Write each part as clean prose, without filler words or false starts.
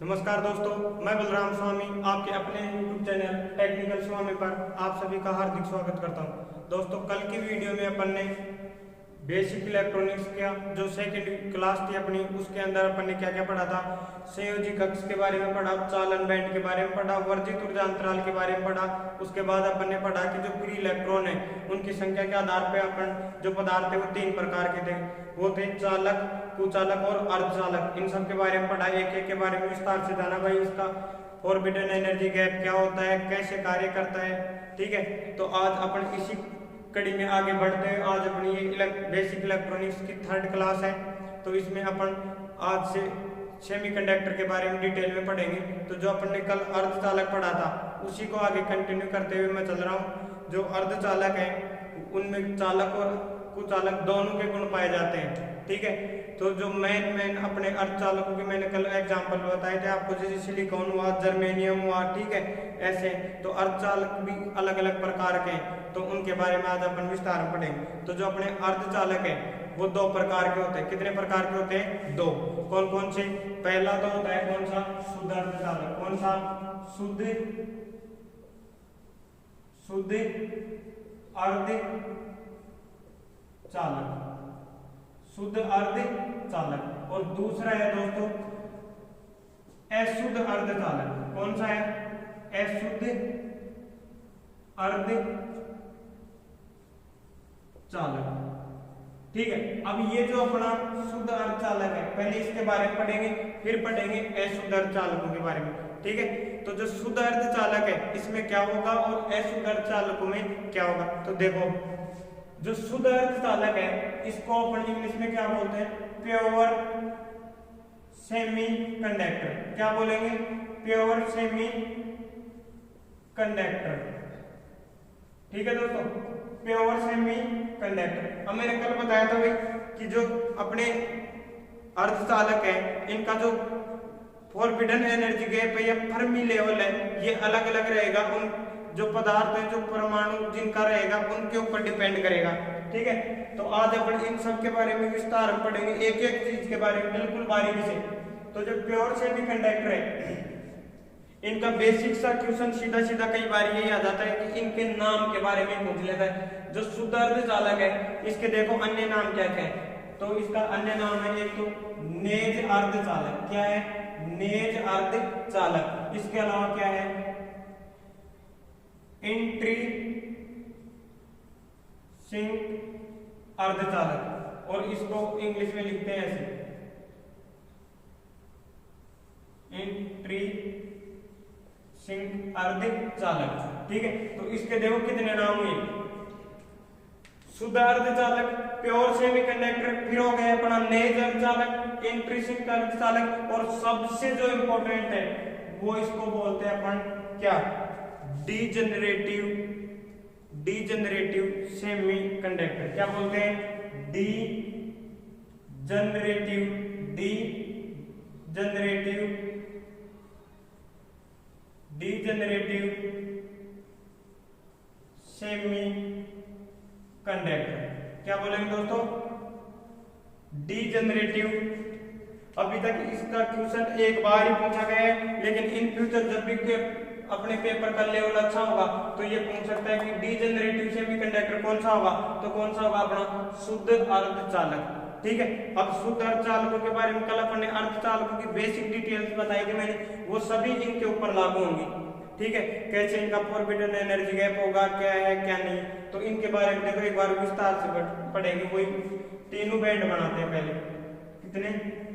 नमस्कार दोस्तों, मैं बलराम स्वामी आपके अपने YouTube चैनल टेक्निकल स्वामी पर आप सभी का हार्दिक स्वागत करता हूं। दोस्तों, कल की वीडियो में अपन ने बेसिक इलेक्ट्रॉनिक्स का जो सेकंड क्लास थी अपनी, उसके अंदर अपन ने क्या क्या पढ़ा था। संयोजी कक्ष के बारे में पढ़ा, चालन बैंड के बारे में पढ़ा, वर्जित ऊर्जा अंतराल के बारे में पढ़ा। उसके बाद अपन ने पढ़ा कि जो फ्री इलेक्ट्रॉन है उनकी संख्या के आधार पर अपन जो पदार्थ है वो तीन प्रकार के थे। वो थे चालक, कुचालक और अर्धचालक। इन सब के बारे में पढ़ा, एक एक के बारे में विस्तार से जाना। भाई इसका फॉरबिडन एनर्जी गैप क्या होता है, कैसे कार्य करता है, ठीक है। तो आज अपन इसी कड़ी में आगे बढ़ते हैं। आज अपनी ये बेसिक इलेक्ट्रॉनिक्स की थर्ड क्लास है। तो इसमें अपन आज से सेमीकंडक्टर के बारे में डिटेल में पढ़ेंगे। तो जो अपन ने कल अर्धचालक पढ़ा था उसी को आगे कंटिन्यू करते हुए मैं चल रहा हूँ। जो अर्धचालक है उनमें चालक और कुचालक दोनों के गुण पाए जाते हैं, ठीक है। तो जो मेन अपने अर्धचालकों के मैंने कल एग्जांपल बताए थे आपको, जैसे सिलिकॉन हुआ, जर्मेनियम हुआ, ठीक है। ऐसे तो अर्धचालक भी अलग अलग प्रकार के हैं, तो उनके बारे में आज अपन विस्तार में पढ़ेंगे। तो जो अपने अर्धचालक है वो दो प्रकार के होते हैं। कितने प्रकार के होते हैं? दो। कौन कौन से? पहला तो होता है कौन सा? शुद्ध अर्धचालक। कौन सा? शुद्ध अर्धचालक, शुद्ध अर्धचालक। और दूसरा है दोस्तों अशुद्ध अर्धचालक। कौन सा है? अशुद्ध अर्धचालक, ठीक है। अब ये जो अपना शुद्ध अर्धचालक है, पहले इसके बारे में पढ़ेंगे, फिर पढ़ेंगे अशुद्ध अर्धचालकों के बारे में, ठीक है। तो जो शुद्ध अर्धचालक है इसमें क्या होगा और अशुद्ध अर्धचालकों में क्या होगा। तो देखो, जो शुद्ध अर्धचालक है इसको अपन इंग्लिश में क्या बोलते हैं? Pure semi conductor. क्या बोलेंगे? प्योर सेमी कंडक्टर, ठीक है दोस्तों, प्योर सेमी कंडक्टर। अब मैंने कल बताया था भाई कि जो अपने अर्धचालक है इनका जो फॉरबिडन एनर्जी गैप है या फर्मी लेवल है ये अलग अलग रहेगा। उन जो पदार्थ है, जो परमाणु जिनका रहेगा उनके ऊपर डिपेंड करेगा, ठीक है। तो आज अपन इन सब के बारे में विस्तार में पढ़ेंगे, एक एक चीज के बारे में बिल्कुल बारीकी से। तो जो प्योर सेमीकंडक्टर है इनका बेसिक सा क्वेश्चन सीधा सीधा कई बार यही आ जाता है कि इनके नाम के बारे में पूछ लेता है। जो शुद्ध अर्धचालक है इसके देखो अन्य नाम क्या क्या है। तो इसका अन्य नाम है एक तो नेज अर्धचालक। क्या है? नेज अर्धचालक। इसके अलावा क्या है? इंट्रिंसिक अर्धचालक, और इसको इंग्लिश में लिखते हैं ऐसे, इंट्रिंसिक अर्धचालक, ठीक है। तो इसके देखो कितने नाम हुए? शुद्ध अर्धचालक, प्योर सेमीकंडक्टर, फिर हो गए अपना नेज अर्धचालक, इंट्रिंसिक अर्धचालक, और सबसे जो इंपॉर्टेंट है वो इसको बोलते हैं अपन क्या? Degenerative semiconductor. क्या बोलते हैं? Degenerative semiconductor. क्या बोलेंगे दोस्तों? डीजनरेटिव। अभी तक इसका क्वेश्चन एक बार ही पूछा गया है, लेकिन इन फ्यूचर जब भी अपने पेपर का लेवल अच्छा होगा तो ये पूछ सकता है कि डीजनरेटिव सेमीकंडक्टर कौन सा होगा। तो कौन सा होगा? अपना शुद्ध अर्धचालक, ठीक है। अब शुद्ध अर्धचालकों के बारे में कल अपन ने अर्धचालकों की बेसिक डिटेल्स बताई थी मैंने, वो सभी इनके ऊपर लागू होंगी, ठीक है। कैसे इनका फॉरबिडन एनर्जी गैप होगा, क्या है क्या नहीं, तो इनके बारे में देखो एक बार विस्तार से पढ़ेंगे। वही तीनों बैंड बनाते हैं पहले। कितने?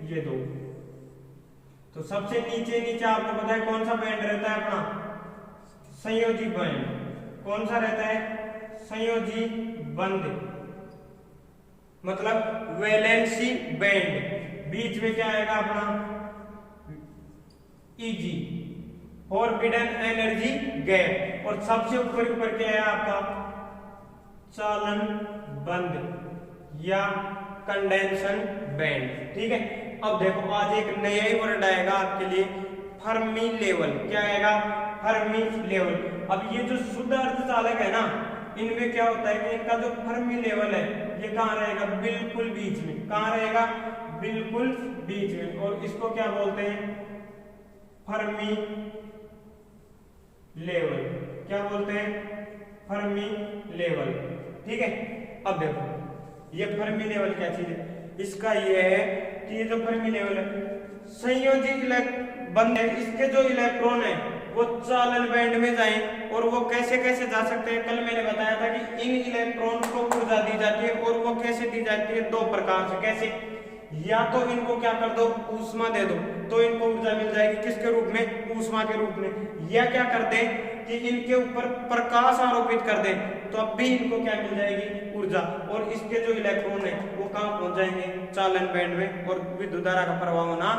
ये दो। तो सबसे नीचे आपको पता है कौन सा बैंड रहता है? अपना संयोजी बैंड। कौन सा रहता है? संयोजी बंद, मतलब वैलेंसी बैंड। बीच में क्या आएगा? अपना ईजी, फॉरबिडन एनर्जी गैप। और सबसे ऊपर क्या है आपका? चालन बंद या कंडेंसन बैंड, ठीक है। अब देखो आज एक नया ही वर्ड आएगा आपके लिए, फर्मी लेवल। क्या आएगा? Fermi level. अब ये जो शुद्ध अर्धचालक है ना, इनमें क्या होता है कि इनका जो फर्मी लेवल है ये कहाँ रहेगा? बिल्कुल बीच में। कहाँ रहेगा? बिल्कुल बीच में। और इसको क्या बोलते हैं? Fermi level. क्या बोलते हैं? Fermi level. ठीक है, अब देखो ये फर्मी लेवल क्या चीज है, इसका ये है कि ये जो फर्मी लेवल है, संयोजी बंद है, इसके जो इलेक्ट्रॉन है वो चालन बैंड में जाएं, और वो कैसे कैसे जा सकते हैं, कल मैंने बताया था कि इन इलेक्ट्रॉन को ऊर्जा दी जाती है, और वो कैसे दी जाती है, दो प्रकार से। कैसे? या तो इनको क्या कर दो, ऊष्मा दे दो, तो इनको ऊर्जा मिल जाएगी, किसके रूप में? ऊष्मा के रूप में। या क्या कर दें कि इनके ऊपर प्रकाश आरोपित कर दें, तो अब भी इनको क्या मिल जाएगी? ऊर्जा। और इसके जो इलेक्ट्रॉन है वो कहाँ पहुंच जाएंगे? चालन बैंड में, और विद्युत धारा का प्रवाह होना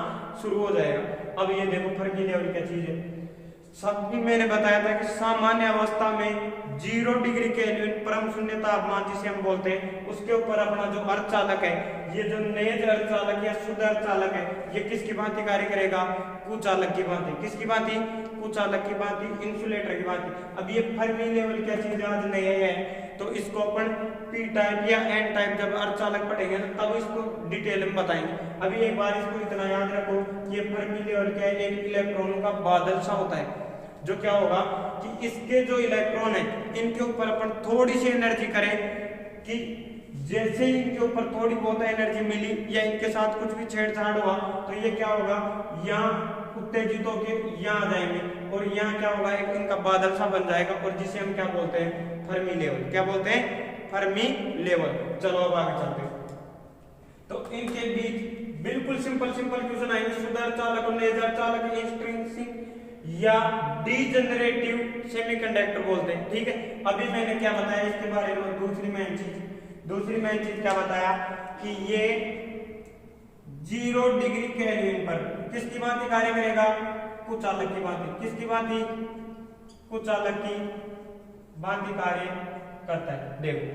शुरू हो जाएगा। अब ये देखो फर्मी लेवल क्या चीज है। सभी मैंने बताया था कि सामान्य अवस्था में 0 डिग्री केल्विन परम शून्य तापमान जिसे हम बोलते हैं, उसके ऊपर अपना जो अर्धचालक है, ये जो नेज अर्धचालक या शुद्ध अर्धचालक है, ये किसकी भांति कार्य करेगा? कुचालक की भांति। किसकी भांति? कुचालक की भांति, इंसुलेटर की भांति। अब ये फर्मी लेवल क्या चीज आज नया है, तो इसको अपन पी टाइप या एन टाइप जब अर्धचालक पढ़ेंगे ना, तब इसको डिटेल में बताएंगे। अभी एक बार इसको इतना याद रखो, ये फर्मी लेवल क्या है? एक इलेक्ट्रॉनों का बादल सा होता है, जो क्या होगा कि इसके जो इलेक्ट्रॉन है इनके ऊपर अपन थोड़ी सी एनर्जी करें, कि जैसे ही इनके ऊपर थोड़ी बहुत एनर्जी मिली या इनके साथ कुछ भी छेड़छाड़ हुआ, तो ये क्या होगा, यहाँ उत्तेजित होके यहाँ आ जाएंगे, और यहाँ क्या होगा, एक इनका बादल सा बन जाएगा, और जिसे हम क्या बोलते हैं? Fermi level. क्या बोलते हैं? Fermi level. चलो अब आगे चलते हैं। तो इनके बीच बिल्कुल सिंपल क्वेश्चन आएंगे। शुद्ध अर्धचालक और नेज अर्धचालक, इंट्रिंसिक या डीजेनरेटिव सेमीकंडक्टर बोलते हैं। ठीक है, अभी मैंने क्या बताया इसके बारे में? दूसरी मेन चीज क्या बताया कि ये 0 डिग्री केल्विन पर किसकी भांति कार्य करेगा? कुचालक की भांति। किसकी भांति? कुचालक की भांति कार्य करता है। देखो,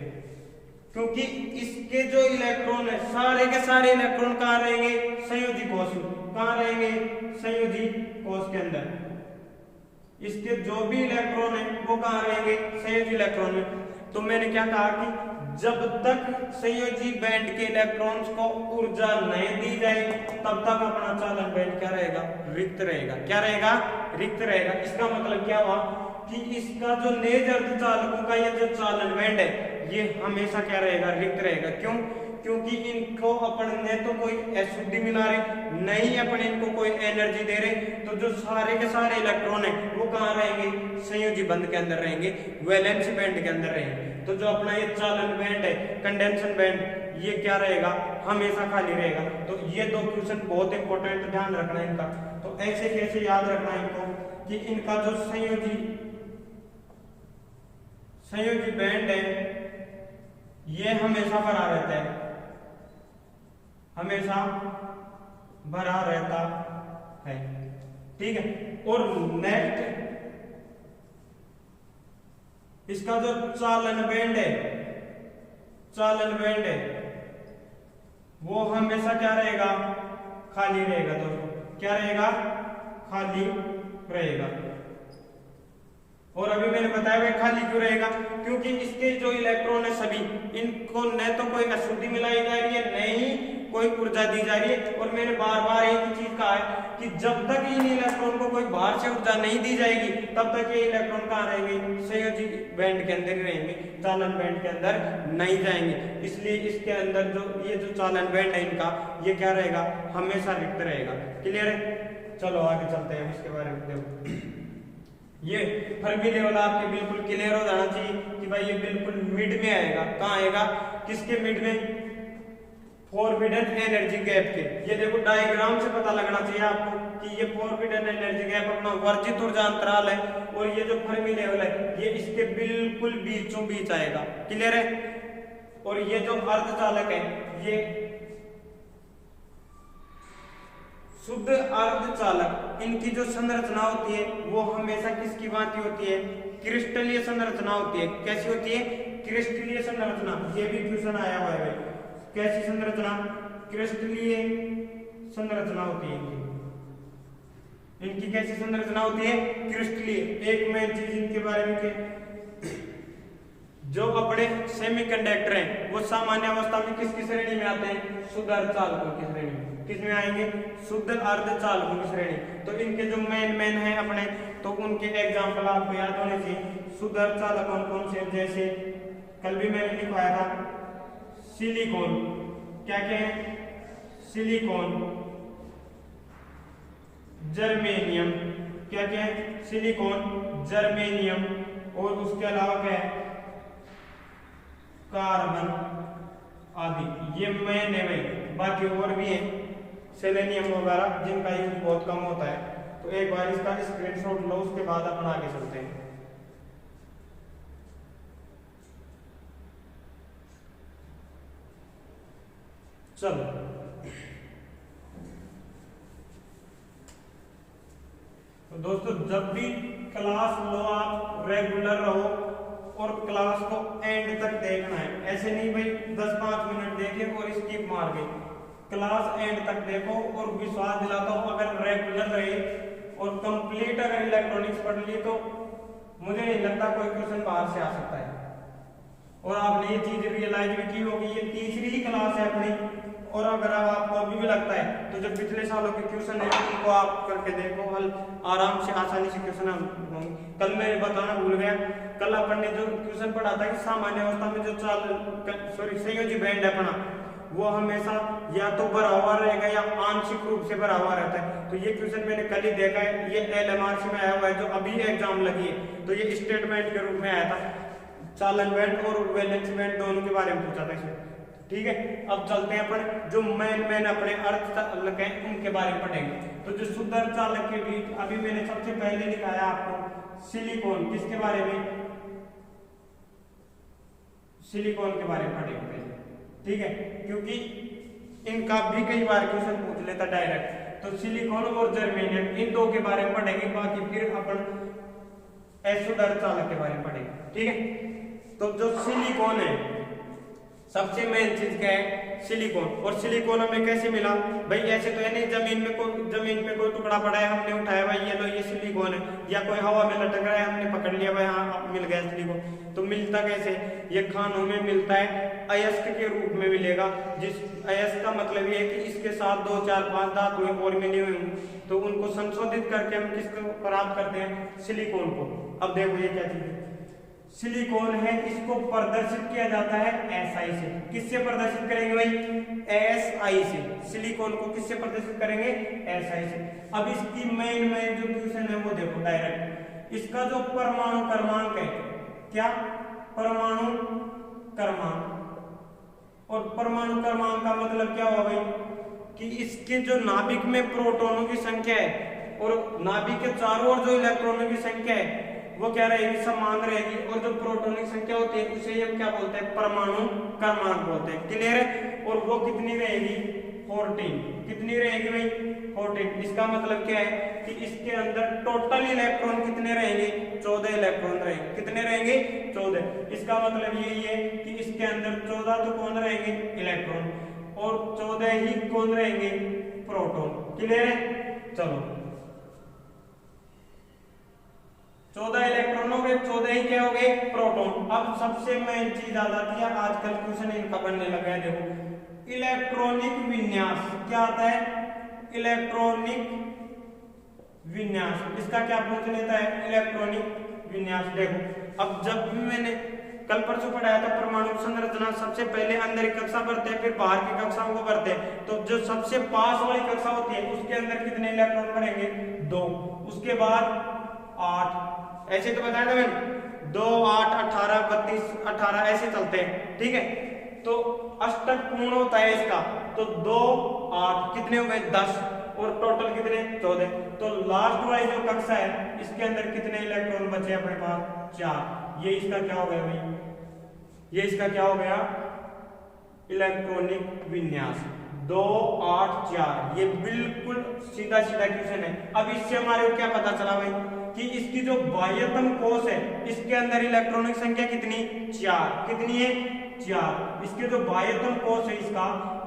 क्योंकि इसके जो इलेक्ट्रॉन है, सारे के सारे इलेक्ट्रॉन कहाँ रहेंगे? संयोजी कोष। कहाँ रहेंगे? संयोजी कोष के अंदर। इसके जो भी इलेक्ट्रॉन है वो कहाँ रहेंगे? संयोजी इलेक्ट्रॉन में। तो मैंने क्या कहा कि जब तक संयोजी बैंड के इलेक्ट्रॉन्स को ऊर्जा नहीं दी जाए, तब तक अपना चालन बैंड क्या रहेगा? रिक्त रहेगा। क्या रहेगा? रिक्त रहेगा। इसका मतलब क्या हुआ कि इसका जो नेज अर्धचालकों का ये जो चालन बैंड है, ये हमेशा क्या रहेगा? रिक्त रहेगा। क्यों? क्योंकि इनको अपन ने तो कोई अशुद्धि मिला रहे नहीं, अपन इनको कोई एनर्जी दे रहे, तो जो सारे के सारे इलेक्ट्रॉन है वो कहाँ रहेंगे? संयोजी बंध के अंदर रहेंगे, वैलेंसी बैंड के अंदर रहेंगे। तो जो अपना ये चालन बैंड है, कंडेंसन बैंड, ये क्या रहेगा? हमेशा खाली रहेगा। तो ये दो क्वेश्चन बहुत इंपॉर्टेंट, ध्यान रखना इनका। तो ऐसे कैसे याद रखना इनको कि इनका जो संयोजी बैंड है ये हमेशा भरा रहता है, हमेशा भरा रहता है। ठीक है, और नेक्स्ट इसका जो चालन बैंड है वो हमेशा क्या रहेगा? खाली रहेगा। दोस्तों क्या रहेगा? खाली रहेगा। और अभी मैंने बताया भाई खाली क्यों रहेगा? क्योंकि इसके जो इलेक्ट्रॉन है सभी, इनको न तो कोई अशुद्धि मिलाई जा रही है, नहीं कोई ऊर्जा दी जा रही है। और मैंने बार बार एक ही चीज कहा है कि जब तक इन इलेक्ट्रॉन को कोई बाहर से ऊर्जा नहीं दी जाएगी, तब तक ये इलेक्ट्रॉन कहाँ रहेंगे? संयोजी बैंड के अंदर ही रहेंगे, चालन बैंड के अंदर नहीं जाएंगे। इसलिए इसके अंदर ये जो चालन बैंड है इनका, ये क्या रहेगा? हमेशा रिक्त रहेगा। क्लियर है? चलो आगे चलते हैं, इसके बारे में देखो। ये फर्मी लेवल आपके बिल्कुल क्लियर हो जाना चाहिए कि भाई ये बिल्कुल मिड में आएगा। कहाँ आएगा? किसके मिड में? फॉरबिडन एनर्जी गैप के। ये देखो डायग्राम से पता लगना चाहिए आपको कि ये फॉरबिडन एनर्जी गैप अपना वर्जित ऊर्जा अंतराल है, और ये जो फर्मी लेवल है ये इसके बिल्कुल बीचों बीच आएगा। क्लियर है? और ये जो अर्धचालक है, ये शुद्ध अर्धचालक, इनकी जो संरचना होती है वो हमेशा किसकी भांति होती है? क्रिस्टलीय संरचना होती है। कैसी होती है? क्रिस्टलीय संरचना। ये भी क्वेश्चन आया हुआ है। कैसी संरचना? क्रिस्टलीय संरचना होती है इनकी। कैसी संरचना होती है? क्रिस्टलीय। एक मेन चीज इनके बारे में के जो अपने सेमीकंडक्टर हैं वो सामान्य अवस्था में किसकी श्रेणी में आते हैं? शुद्ध अर्धचालकों की श्रेणी में। किसमें आएंगे, शुद्ध अर्धचालकों की श्रेणी। तो इनके जो मेन है अपने, तो उनके एग्जाम्पल आपको याद होने चाहिए। शुद्ध अर्धचालक कौन कौन से, जैसे कल भी मैंने लिखवाया था सिलिकॉन, क्या क्या है, सिलिकॉन, जर्मेनियम, क्या क्या है, सिलिकॉन, जर्मेनियम, और उसके अलावा क्या है, कार्बन आदि। ये मेन है भाई, बाकी और भी है सेलेनियम वगैरह जिनका यूज बहुत कम होता है। तो एक बार इसका स्क्रीनशॉट लो, उसके बाद अपन आगे चलते हैं। चलो तो दोस्तों, जब भी क्लास लो आप रेगुलर रहो और क्लास को एंड तक देखना है। ऐसे नहीं भाई 10-5 मिनट देखे और स्किप मार गए। क्लास एंड तक देखो और विश्वास दिलाता हूं अगर रेगुलर रहे और कंप्लीट अगर इलेक्ट्रॉनिक्स पढ़ ली तो मुझे नहीं लगता कोई क्वेश्चन बाहर से आ सकता है। और आपने ये चीज रियलाइज भी की होगी, ये तीसरी ही क्लास है अपनी। और अगर आपको अभी भी लगता है तो जो पिछले सालों के क्वेश्चन है उनको आप करके देखो, हल आराम से आसानी से क्वेश्चन होंगे। कल मैं बताना भूल गया, कल अपन ने जो क्वेश्चन पढ़ा था कि सामान्य अवस्था में जो संयोजी बैंड है अपना, वो हमेशा या तो भरा हुआ रहेगा या आंशिक रूप से भरा हुआ रहता है। तो ये क्वेश्चन मैंने कल ही देखा है, ये LMRC में आया हुआ है जो अभी एग्जाम लगी है। तो ये स्टेटमेंट के रूप में आया था, चालन बैंड और वैलेंस बैंड दोनों के बारे में पूछा था इसमें। ठीक है, अब चलते हैं अपन जो मेन अपने अर्धचालक हैं उनके बारे में पढ़ेंगे। तो जो शुद्ध अर्धचालक के बीच अभी मैंने सबसे पहले दिखाया आपको सिलिकॉन, किसके बारे में, सिलिकॉन के बारे में पढ़ेंगे। ठीक है, क्योंकि इनका भी कई बार क्वेश्चन पूछ लेता डायरेक्ट। तो सिलिकॉन और जर्मेनियम इन दो के बारे में पढ़ेंगे, बाकी फिर अपन शुद्ध अर्धचालक के बारे में पढ़ेंगे। ठीक है, तो जो सिलिकॉन है सबसे मेन चीज क्या है, सिलिकॉन। और सिलिकॉन हमें कैसे मिला भाई, ऐसे तो है नहीं जमीन पे कोई टुकड़ा पड़ा है हमने उठाया भाई ये लो ये सिलिकॉन है, या कोई हवा में लटक रहा है हमने पकड़ लिया भाई हाँ मिल गया सिलिकॉन। तो मिलता कैसे, ये खानों में मिलता है अयस्क के रूप में मिलेगा, जिस अयस्क का मतलब ये है कि इसके साथ 2, 4, 5 धातुएं और मिली हुई हैं। तो उनको संशोधित करके हम किसको प्राप्त करते हैं, सिलिकॉन को। अब देखो ये क्या चीज है, सिलिकॉन है, इसको प्रदर्शित किया जाता है SI से। किससे प्रदर्शित करेंगे भाई, SI से। सिलिकॉन को किससे प्रदर्शित करेंगे, SI से। अब इसकी मेन जो क्वेश्चन है वो देखो डायरेक्ट, इसका जो परमाणु क्रमांक है, क्या परमाणु क्रमांक, और परमाणु क्रमांक का मतलब क्या होगा भाई कि इसके जो नाभिक में प्रोटॉनों की संख्या है और नाभिक के चारों ओर जो इलेक्ट्रॉनों की संख्या है वो क्या रहेगी, समान रहेगी। और जो प्रोटॉनिक संख्या होती है उसे हम क्या बोलते हैं, परमाणु क्रमांक बोलते हैं। क्लियर है, और वो कितनी रहेगी, 14। कितनी रहेगी भाई, 14। इसका मतलब क्या है कि इसके अंदर टोटल इलेक्ट्रॉन कितने रहेंगे, 14 इलेक्ट्रॉन रहेंगे। कितने रहेंगे, 14। इसका मतलब यही है कि इसके अंदर 14 तो कौन रहेंगे, इलेक्ट्रॉन, और 14 ही कौन रहेंगे, प्रोटॉन। क्लियर है, चलो 14 इलेक्ट्रॉन हो गए, 14 ही क्या हो गए, प्रोटॉन। अब सबसे मेन चीज आ जाती है, आजकल क्वेश्चन इनका बनने लगा है, देखो इलेक्ट्रॉनिक विन्यास। क्या आता है, इलेक्ट्रॉनिक विन्यास। इसका क्या पूछ लेता है, इलेक्ट्रॉनिक विन्यास। देखो अब जब भी मैंने कल परसों पढ़ाया था परमाणु संरचना, सबसे पहले अंदर की कक्षा भरते हैं फिर बाहर की कक्षाओं को भरते हैं। तो जो सबसे पास वाली कक्षा होती है उसके अंदर कितने इलेक्ट्रॉन भरेंगे, 2। उसके बाद 8, ऐसे तो बताया था मैंने, 2, 8, 18, 32, 18 ऐसे चलते हैं। ठीक है, तो अष्टक पूर्ण होता है इसका, तो 2, 8 कितने हो गए, 10, और टोटल कितने, 14। तो लास्ट वाली जो कक्षा है इसके अंदर कितने इलेक्ट्रॉन बचे अपने पास, 4। ये इसका क्या हो गया भाई, ये इसका क्या हो गया, इलेक्ट्रॉनिक विन्यास। 2, 8, 4, ये बिल्कुल सीधा क्वेश्चन है। अब इससे हमारे को क्या पता चला भाई कि इसकी जो बाह्यतम कोश है इसके अंदर इलेक्ट्रॉनिक संख्या कितनी, 4। कितनी है, 4। इसके जो बाह्यतम कोश है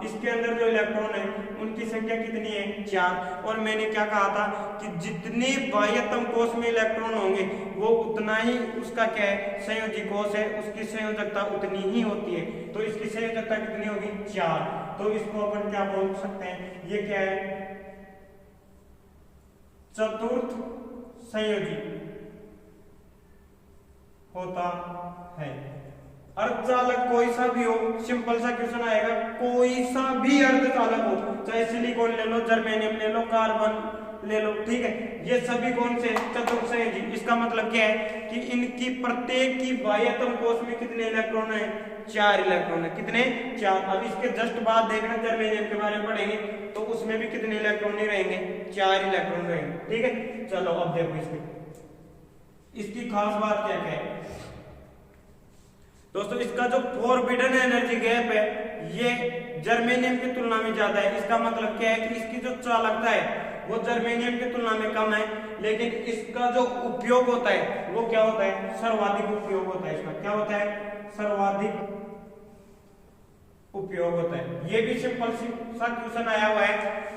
इसके अंदर जो इलेक्ट्रॉन है उनकी संख्या कितनी है 4। और मैंने क्या कहा था कि जितने बाह्यतम कोश में इलेक्ट्रॉन होंगे वो उतना ही उसका क्या है संयोजी कोश है, उसकी संयोजकता उतनी ही होती है। तो इसकी संयोजकता कितनी होगी 4। तो इसको अपन क्या बोल सकते हैं, ये क्या है चतुर्थ संयोजी होता है। अर्धचालक कोई सा भी हो, सिंपल सा क्वेश्चन आएगा, कोई सा भी अर्धचालक हो, चाहे सिलिकॉन ले लो, जर्मेनियम ले लो, कार्बन ले लो, ठीक है, ये सभी कौन से चतुर्थ संयोजी। इसका मतलब क्या है कि इनकी प्रत्येक की बाह्यतम कोश में कितने इलेक्ट्रॉन है 4 इलेक्ट्रॉन है। कितने 4। अब इसके जस्ट बाद देखना जर्मेनियम के बारे में पढ़ेंगे तो उसमें भी कितने इलेक्ट्रॉन ही रहेंगे 4 इलेक्ट्रॉन रहेंगे, ठीक है। चलो अब देखो इसकी खास बात क्या है दोस्तों, इसका जो फॉरबिडन एनर्जी गैप है ये जर्मेनियम की तुलना में ज्यादा है। इसका मतलब क्या है कि इसकी जो चालकता है वो जर्मेनियम की तुलना में कम है, लेकिन इसका जो उपयोग होता है वो क्या होता है सर्वाधिक उपयोग होता है। इसका क्या होता है सर्वाधिक उपयोग होता है। ये भी सिंपल सा क्वेश्चन आया हुआ है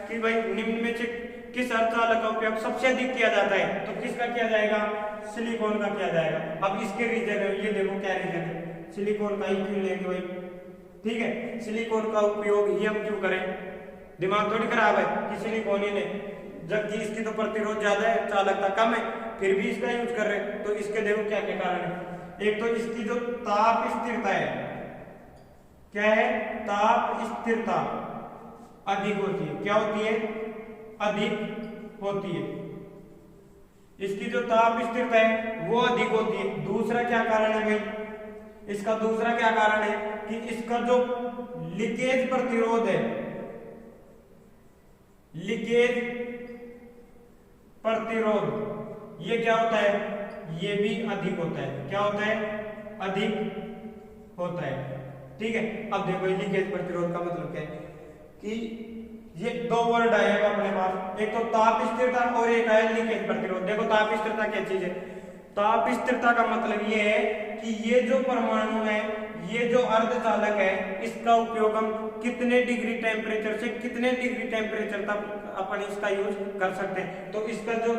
कि भाई निम्न में से किस अर्धचालक का उपयोग सबसे अधिक किया जाता है, तो किसका किया जाएगा सिलिकॉन का किया जाएगा। अब इसके रीजन है, ये देखो क्या रीजन है, सिलिकॉन का ही क्यों लेंगे भाई, ठीक है। सिलिकॉन का उपयोग ही हम क्यों करें, दिमाग थोड़ी खराब है कि सिलिकॉन ही ले, जबकि इसकी तो प्रतिरोध ज्यादा है चालकता कम है, फिर भी इसका यूज कर रहे हैं। तो इसके देखो क्या क्या कारण है। एक तो इसकी जो ताप स्थिरता है, क्या है ताप स्थिरता अधिक होती है। क्या होती है अधिक होती है, इसकी जो ताप स्थिरता है वो अधिक होती है। दूसरा क्या कारण है भाई, इसका दूसरा क्या कारण है कि इसका जो लीकेज प्रतिरोध है, लीकेज प्रतिरोध ये क्या होता है, ये भी अधिक होता है। क्या होता है अधिक होता है, ठीक है। अब देखो लीकेज प्रतिरोध का मतलब क्या है कि ये दो वर्ड आएगा अपने पास, एक तो ताप स्थिरता और एक है लीकेज प्रतिरोध। देखो ताप स्थिरता क्या चीज है, ताप स्थिरता का मतलब ये है कि ये जो परमाणु है, ये जो अर्धचालक है, इसका उपयोग हम कितने डिग्री टेम्परेचर से कितने डिग्री टेम्परेचर तक अपन इसका यूज कर सकते हैं। तो इसका जो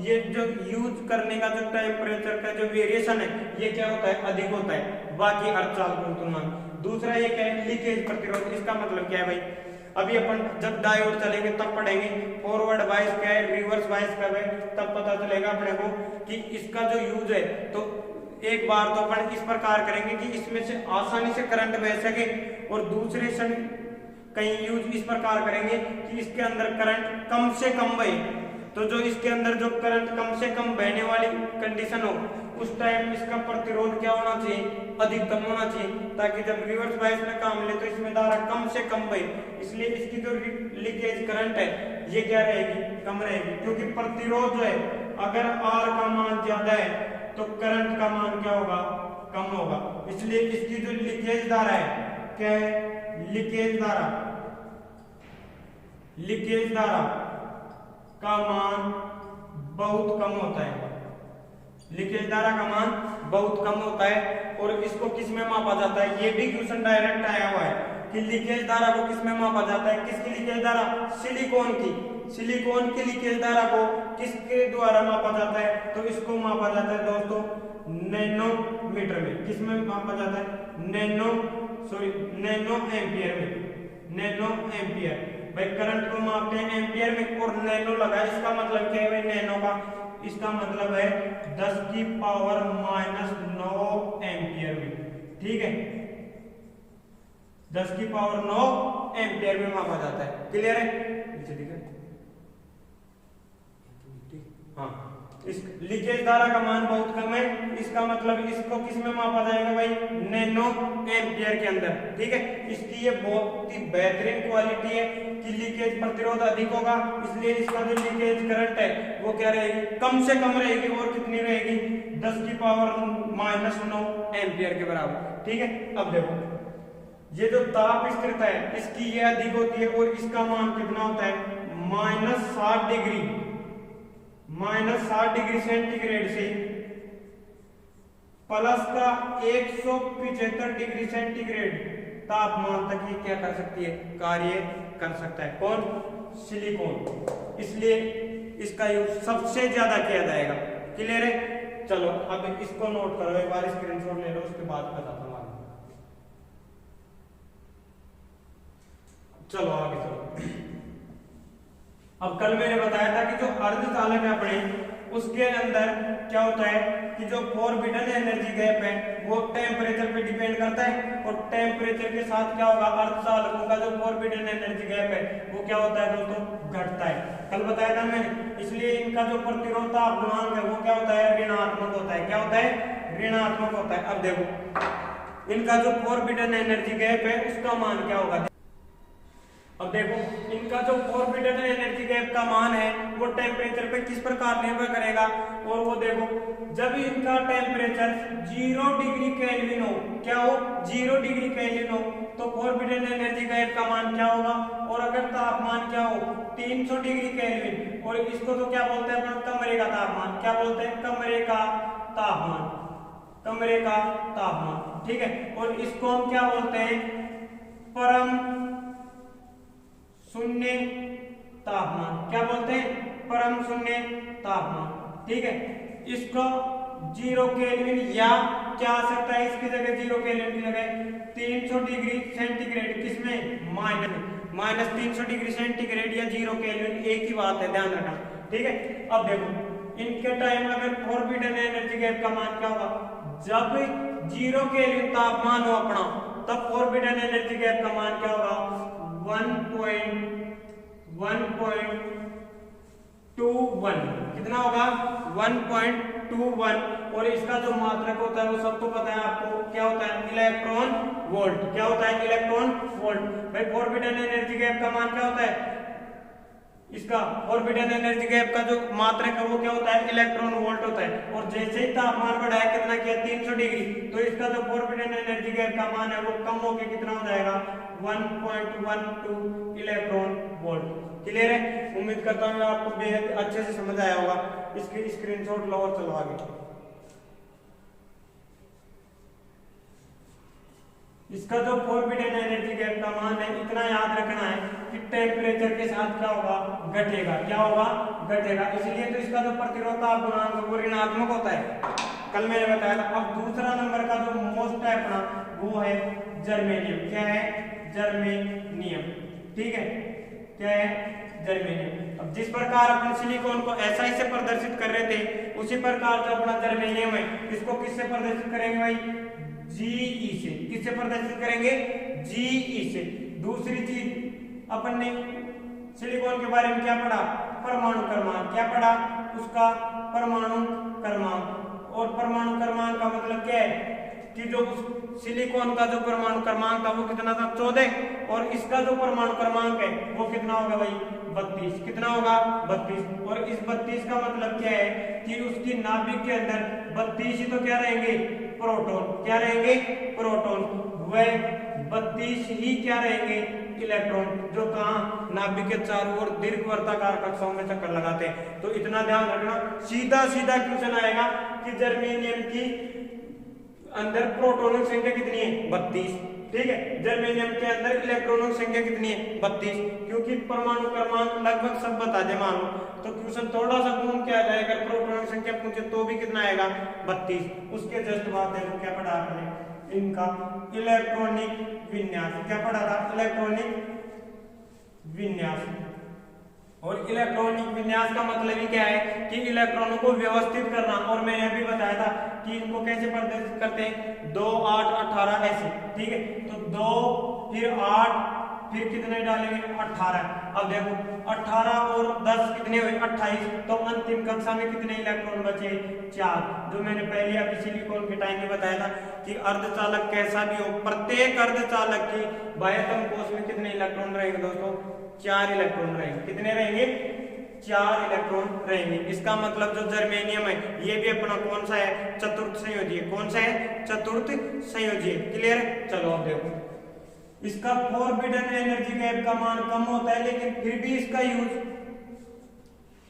ये जो यूज करने का जो टेम्परेचर का जो वेरिएशन है ये क्या होता है अधिक होता है बाकी अर्धचालकों की तुलना में। दूसरा ये क्या है लीकेज प्रतिरोध। इसका मतलब क्या है भाई, अभी अपन जब डायोड चलेंगे तब पढ़ेंगे फॉरवर्ड बायस क्या है, रिवर्स बायस क्या है, तब पता चलेगा अपने को कि इसका जो यूज है। तो एक बार तो अपन इस प्रकार करेंगे कि इसमें से आसानी से करंट बह सके, और दूसरे क्षण कहीं यूज इस प्रकार करेंगे कि इसके अंदर करंट कम से कम बहे। तो जो इसके अंदर जो करंट कम से कम बहने वाली कंडीशन हो उस टाइम इसका प्रतिरोध क्या होना चाहिए अधिकतम होना चाहिए, ताकि जब रिवर्स बायस में काम ले तो इसमें धारा कम से कम बहे। इसलिए इसकी जो लीकेज करंट है ये क्या रहेगी कम रहेगी, क्योंकि प्रतिरोध जो है अगर R का मान ज्यादा है तो करंट का मान क्या होगा कम होगा। इसलिए इसकी जो लीकेज धारा है क्या है लीकेज धारा, लीकेज धारा का मान बहुत कम होता है। लीकेज धारा का मान बहुत कम होता है। और इसको किस में मापा जाता है, ये भी क्वेश्चन डायरेक्ट आया हुआ है कि लीकेज धारा को किस में मापा जाता है। किसकी लीकेज धारा, सिलिकॉन की। सिलिकॉन की लीकेज धारा को किसके द्वारा मापा जाता है, तो इसको मापा जाता है दोस्तों नैनोमीटर में। किस में मापा जाता है नैनो एम्पियर में। नैनो एम्पियर भाई करंट को मापते हैं एम्पियर में, और नैनो लगा, इसका मतलब क्या है भाई नैनो का, इसका मतलब है 10 की पावर -9 एम्पियर में, ठीक है 10 की पावर 9 एम्पियर में मापा जाता है। क्लियर है, नीचे दिख रहा है हाँ। इस लीकेज धारा का मान बहुत कम है, इसका मतलब इसको किस में मापा जाएगा भाई नैनो एम्पियर के अंदर, ठीक है। इसकी ये बहुत ही बेहतरीन क्वालिटी है कि लीकेज प्रतिरोध अधिक होगा, इसलिए इसका जो लीकेज करंट है वो क्या रहेगी कम से कम रहेगी, और कितनी रहेगी 10 की पावर -9 एम्पियर के बराबर, ठीक है। अब देखो ये जो ताप स्थिरता है इसकी ये अधिक होती है, और इसका मान कितना होता है -60 डिग्री सेंटीग्रेड से प्लस का 175 डिग्री सेंटीग्रेड तापमान तक ये क्या कर सकती है, कार्य कर सकता है। कौन? सिलिकॉन। इसलिए इसका यूज सबसे ज्यादा किया जाएगा। क्लियर है? चलो अब इसको नोट करो, एक बार स्क्रीनशॉट ले लो, उसके बाद बताता हूँ आगे। चलो आगे चलो। अब कल मैंने बताया था कि जो अर्धचालक है अपने, उसके अंदर क्या होता है कि जो फॉरबिडन एनर्जी गैप है वो टेम्परेचर पे डिपेंड करता है, और टेम्परेचर के साथ क्या होगा, अर्धचालकों का जो फॉरबिडन एनर्जी गैप है वो क्या होता है दोस्तों, घटता है। कल बताया था मैंने। इसलिए इनका जो प्रतिरोधता गुणांक है वो क्या होता है, ऋणात्मक होता है। क्या होता है? ऋणात्मक होता है। अब देखो इनका जो फॉरबिडन एनर्जी गैप है उसका मान क्या होगा। अब देखो इनका जो फॉरबिडन एनर्जी गैप का मान है वो टेम्परेचर पे किस प्रकार निर्भर करेगा, और वो देखो जब इनका टेम्परेचर 0 डिग्री केल्विन हो, क्या हो, 0 डिग्री केल्विन हो, तो फॉरबिडन एनर्जी गैप का मान क्या होगा। और अगर तापमान क्या हो, 300 डिग्री केल्विन, और इसको तो क्या बोलते हैं अपन, कमरे का तापमान। क्या बोलते हैं? कमरे का तापमान। कमरे का तापमान, ठीक है। और इसको हम क्या बोलते हैं, परम शून्य तापमान। क्या बोलते हैं? परम शून्य तापमान, ठीक है। इसको 0 केल्विन या क्या आ सकता है इसकी जगह, 0 केल्विन की जगह 300 डिग्री सेंटीग्रेड, किसमें, माइनस 300 डिग्री सेंटीग्रेड या 0 केल्विन, एक ही बात है, ध्यान रखना, ठीक है। अब देखो इनके टाइम अगर फॉरबिडन एनर्जी गैप का मान क्या होगा, जब 0 केल्विन तापमान हो अपना, तब फॉरबिडन एनर्जी गैप का मान क्या होगा, 1.21। कितना होगा, 1.21। और इसका जो मात्रक होता है वो सबको पता है आपको, क्या होता है, इलेक्ट्रॉन वोल्ट। क्या होता है, इलेक्ट्रॉन वोल्ट। भाई फॉरबिडन एनर्जी गैप का मान क्या होता है, इसका फॉरबिडन एनर्जी गैप का जो मात्रक है वो क्या होता है, इलेक्ट्रॉन वोल्ट होता है। और जैसे ही तापमान बढ़ा है, कितना किया, 300 डिग्री, तो इसका जो फॉरबिडन एनर्जी गैप का मान है वो कम होकर कितना हो जाएगा, 1.12 इलेक्ट्रॉन वोल्ट। क्लियर है? उम्मीद करता हूँ आपको बेहद अच्छे से समझ आया होगा। इसकी स्क्रीनशॉट लो और चलो आगे। इसका जो फॉरबिडन एनर्जी गैप का मान है, इतना याद रखना है कि टेम्परेचर के साथ क्या होगा, घटेगा। क्या होगा, घटेगा। इसलिए तो इसका जो प्रतिरोधता गुणांक वो ऋणात्मक होता है। कल मैंने बताया था। अब दूसरा नंबर का जो मोस्ट है अपना वो है जर्मेनियम। क्या है, जर्मेनियम, ठीक है। क्या है, जर्मेनियम। अब जिस प्रकार अपन सिलिकॉन को SI से प्रदर्शित कर रहे थे, उसी प्रकार जो अपना जर्मेनियम है इसको किससे प्रदर्शित करेंगे भाई, GE से। किससे प्रदर्शित करेंगे, GE से। दूसरी चीज अपन ने सिलिकॉन के बारे में क्या पढ़ा, परमाणु क्रमांक। क्या पढ़ा, उसका परमाणु क्रमांक। और परमाणु क्रमांक का मतलब क्या है कि जो सिलिकॉन का जो परमाणु क्रमांक था वो कितना था, 14, और इसका जो परमाणु क्रमांक है वो कितना होगा भाई, 32। कितना होगा, 32। और इस 32 का मतलब क्या है कि उसकी नाभिक के अंदर 32 ही तो क्या रहेंगे, प्रोटॉन। क्या रहेंगे, प्रोटॉन। वह 32 ही क्या रहेंगे, इलेक्ट्रॉन, जो कहाँ, नाभिक के चारों ओर दीर्घ वर्ताकार कक्षाओं में चक्कर लगाते हैं। तो इतना ध्यान रखना, सीधा सीधा क्वेश्चन आएगा कि जर्मेनियम की अंदर प्रोटॉनों की संख्या कितनी है, 32, ठीक है। जर्मेनियम के अंदर इलेक्ट्रॉनों की संख्या कितनी है, 32। क्योंकि परमाणु क्रमांक लगभग सब बता दे मान लो, तो क्वेश्चन थोड़ा सा घूम के आ जाएगा। प्रोटॉनों की संख्या पूछे तो भी कितना आएगा, 32। उसके जस्ट बाद देखो क्या पढ़ा आपने, इनका इलेक्ट्रॉनिक विन्यास। क्या पढ़ा था, इलेक्ट्रॉनिक विन्यास। और इलेक्ट्रॉनिक विन्यास का मतलब ही क्या है कि इलेक्ट्रॉनों को व्यवस्थित करना। और मैंने अभी बताया था कि इनको कैसे प्रदर्शित करते हैं, 2, 8, 18 ऐसे, ठीक है। तो 2 फिर 8 फिर कितने डालेंगे, 18। अब देखो 18 और 10 कितने हुए, 28। तो अंतिम कक्षा में कितने इलेक्ट्रॉन बचे, 4। जो मैंने पहले अभी सिलिकॉन के टाइम में बताया था कि अर्धचालक कैसा भी हो, प्रत्येक अर्धचालक की बाह्यतम कोश में कितने इलेक्ट्रॉन रहेंगे दोस्तों, 4 इलेक्ट्रॉन रहेंगे। कितने रहेंगे, 4 इलेक्ट्रॉन रहेंगे। इसका मतलब जो जर्मेनियम है ये भी अपना कौन सा है, चतुर्थ संयोजीय। कौन सा है, चतुर्थ संयोजीय। क्लियर है? चलो अब देखो, इसका फॉरबिडन एनर्जी गैप का मान कम होता है, लेकिन फिर भी इसका यूज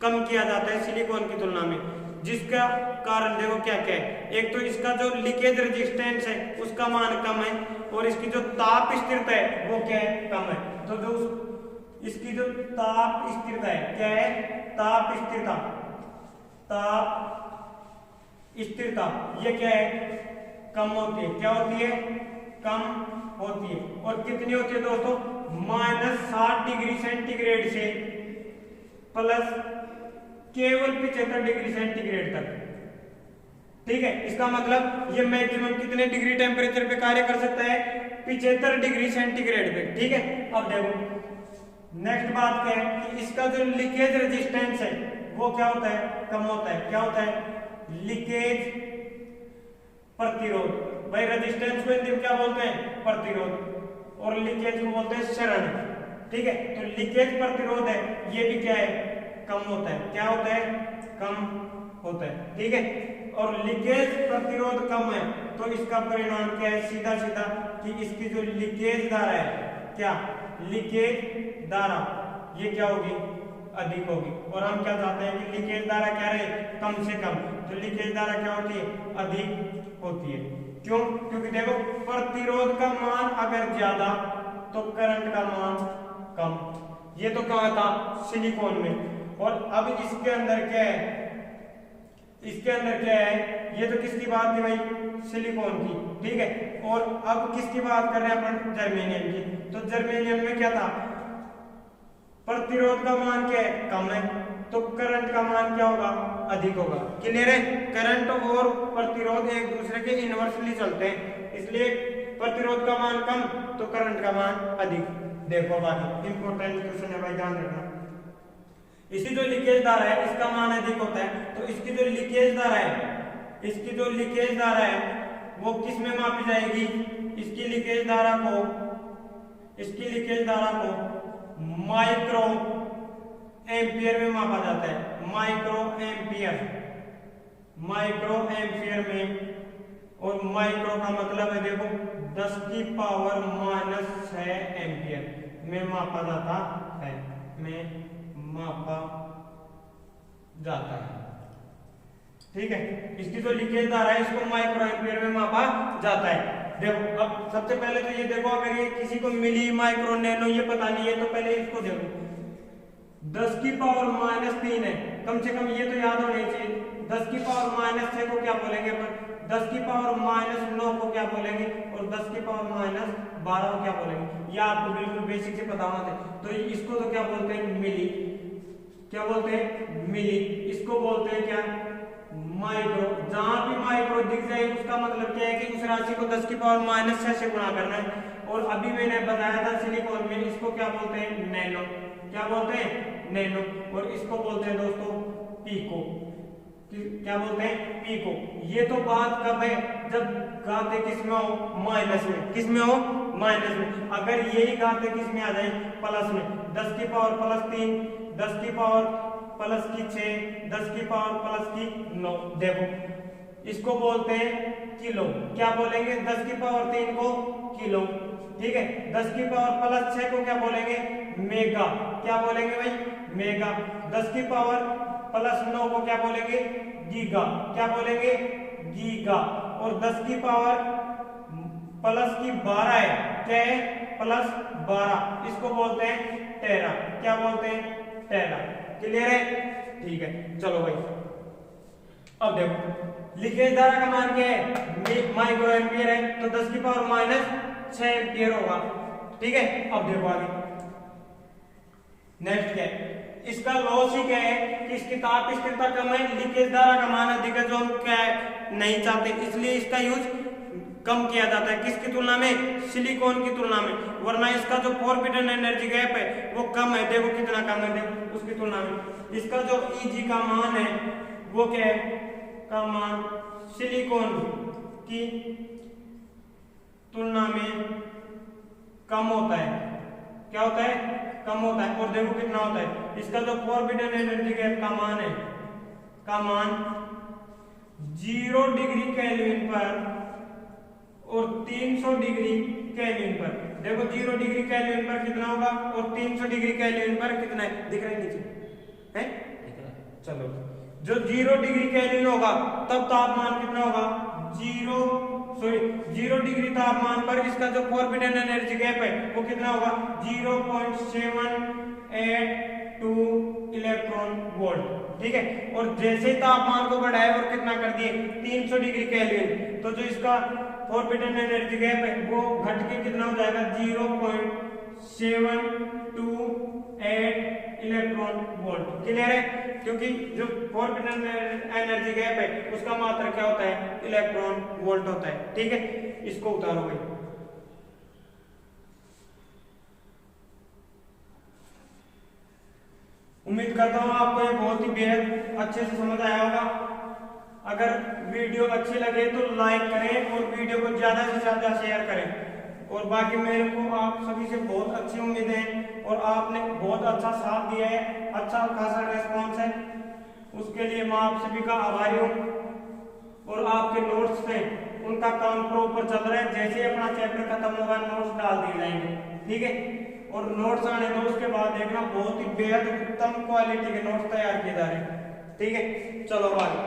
कम किया जाता है सिलिकॉन की तुलना में। जिसका कारण देखो क्या क्या है। एक तो इसका जो लीकेज रेजिस्टेंस है उसका मान कम है, और इसकी जो ताप स्थिरता है वो क्या है, कम है। तो जो इसकी जो ताप स्थिरता है क्या है, ताप स्थिरता, ताप स्थिरता ये क्या है, कम होती है। क्या होती है, कम होती है। और कितनी होती है दोस्तों, -60 डिग्री सेंटीग्रेड से प्लस केवल 75 डिग्री सेंटीग्रेड तक। ठीक है, इसका मतलब ये मैक्सिमम कितने डिग्री टेम्परेचर पे कार्य कर सकता है, 75 डिग्री सेंटीग्रेड पे। ठीक है, अब देखो नेक्स्ट बात क्या है कि इसका जो लीकेज रेजिस्टेंस है वो क्या होता है, कम होता है। क्या होता है, लीकेज प्रतिरोध। भाई रेजिस्टेंस को हिंदी में क्या बोलते हैं, प्रतिरोध, और लीकेज को बोलते हैं क्षरण। ठीक है, तो लीकेज प्रतिरोध है ये भी क्या है, कम होता है। क्या होता है, कम होता है। ठीक है, और लीकेज प्रतिरोध कम है तो इसका परिणाम क्या है, सीधा सीधा कि इसकी जो लीकेज धारा है, क्या लीकेज धारा ये क्या होगी, अधिक होगी। और हम क्या चाहते हैं कि लीकेज धारा क्या रहे, कम से कम। तो लीकेज धारा क्या होती है, अधिक होती है। क्यों, क्योंकि देखो प्रतिरोध का मान अगर ज्यादा तो करंट का मान कम। ये तो कहा था सिलिकॉन में। और अब इसके अंदर क्या है, इसके अंदर क्या है, ये तो किसकी बात थी भाई, सिलिकॉन की। ठीक है, और अब किसकी बात कर रहे हैं अपन, जर्मेनियम की। तो जर्मेनियम में क्या था, प्रतिरोध का मान क्या है, कम है, तो करंट का मान क्या होगा, अधिक होगा। क्लियर है, करंट और प्रतिरोध एक दूसरे के इनवर्सली चलते हैं, इसलिए प्रतिरोध का मान कम तो करंट का मान अधिक। देखो बाकी इंपॉर्टेंट क्वेश्चन है भाई, ध्यान रखना। इसकी जो लीकेज धारा है इसका मान अधिक होता है, तो इसकी जो लीकेज धारा है, इसकी जो लीकेज धारा है वो किस में मापी जाएगी, इसकी लीकेज धारा को, इसकी लीकेज धारा को माइक्रो एम्पियर में मापा जाता है। माइक्रो एम्पियर, माइक्रो एम्पियर में। और माइक्रो का मतलब है देखो 10 की पावर -6 एम्पियर में मापा जाता है, में मापा जाता है। ठीक है, इसकी जो लीकेज धारा है इसको माइक्रो एम्पियर में मापा जाता है। देखो अब सबसे पहले तो ये देखो, अगर ये किसी को मिली, माइक्रो, नैनो ये पता नहीं है तो पहले इसको देखो। 10 की पावर -3 है, कम से कम ये तो याद होनी चाहिए। 10 की पावर -6 को क्या बोलेंगे अपन, 10 की पावर -9 को क्या बोलेंगे, और 10 की पावर -12 को क्या बोलेंगे। ये आपको बिल्कुल बेसिक से पता होना चाहिए। तो इसको तो क्या बोलते हैं, मिली। क्या बोलते हैं, मिली। इसको बोलते हैं क्या, माइक्रो। जहां भी माइक्रो दिख जाए उसका मतलब क्या है कि उस राशि को 10 की पावर -6 से गुणा करना है। और अभी मैंने बताया था सिलिकॉन में इसको क्या बोलते हैं, नैनो। क्या बोलते हैं, नैनो। और इसको बोलते हैं दोस्तों पीको। क्या बोलते हैं, पीको। ये तो बात कब है, जब घाते किस में हो, माइनस में। किस में हो, माइनस में। अगर यही घाते किस में आ जाए, प्लस में। 10 की पावर +3, 10 की पावर +6, 10 की पावर +9। देखो इसको बोलते हैं किलो। क्या बोलेंगे, 10 की पावर 3 को किलो। ठीक है, 10 की पावर +6 को क्या बोलेंगे, मेगा। क्या बोलेंगे भाई, मेगा। 10 की पावर +9 को क्या बोलेंगे, गीगा। क्या बोलेंगे, गीगा। और 10 की पावर +12 है, क्या है, +12, इसको बोलते हैं टेरा। क्या बोलते हैं, टेरा। क्लियर है, ठीक है। चलो भाई अब देखो लीकेज धारा का मान क्या है, माइक्रो एम्पियर है, तो 10 की पावर -6 एम्पियर होगा। ठीक है, अब देखो आगे नेक्स्ट क्या है, इसका लॉस ही क्या है कि इसकी ताप स्थिरता कम है, लीकेज धारा का मान अधिक है, जो हम क्या है नहीं चाहते, इसलिए इसका यूज कम किया जाता है। किसकी तुलना में, सिलिकॉन की तुलना में। वरना इसका जो फोरबिडन एनर्जी गैप है वो कम है। देखो कितना कम है, देखो उसकी तुलना में। इसका जो Eg का मान है वो क्या है, का मान सिलिकॉन की तुलना में कम होता है। क्या होता है, कम होता है। और देखो कितना होता है, इसका जो फोरबिडन एनर्जी गैप का मान है, का मान 0 डिग्री केल्विन पर और 300 डिग्री केल्विन पर। देखो 0 डिग्री केल्विन पर कितना होगा और 300 डिग्री केल्विन पर कितना है, दिख रहा है नीचे है, चलो जो 0 डिग्री केल्विन होगा तब तापमान कितना होगा, 0 डिग्री तापमान पर इसका जो फॉरबिडन एनर्जी गैप है वो कितना होगा, 0.782 इलेक्ट्रॉन वोल्ट। ठीक है, और जैसे ही तापमान को बढ़ाया और कितना कर दिए 300 डिग्री केल्विन, तो जो इसका फॉरबिडन एनर्जी गैप है वो घट के कितना हो जाएगा, 0.728 इलेक्ट्रॉन वोल्ट। क्लियर है, क्योंकि जो फॉरबिडन एनर्जी गैप है उसका मात्रा क्या होता है, इलेक्ट्रॉन वोल्ट होता है। ठीक है, इसको उतारो भाई। उम्मीद करता हूँ आपको ये बहुत ही बेहद अच्छे से समझ आया होगा। अगर वीडियो अच्छी लगे तो लाइक करें और वीडियो को ज्यादा से ज्यादा शेयर करें। और बाकी मेरे को आप सभी से बहुत अच्छी उम्मीद है और आपने बहुत अच्छा साथ दिया है, अच्छा खासा रेस्पॉन्स है, उसके लिए मैं आप सभी का आभारी हूँ। और आपके नोट्स थे उनका काम प्रॉपर चल रहा है, जैसे अपना चैप्टर खत्म होगा नोट्स डाल दिए जाएंगे। ठीक है, और नोट्स आने दो, उसके बाद देखना बहुत ही बेहद उत्तम क्वालिटी के नोट्स तैयार किए जा रहे हैं। ठीक है, चलो आगे।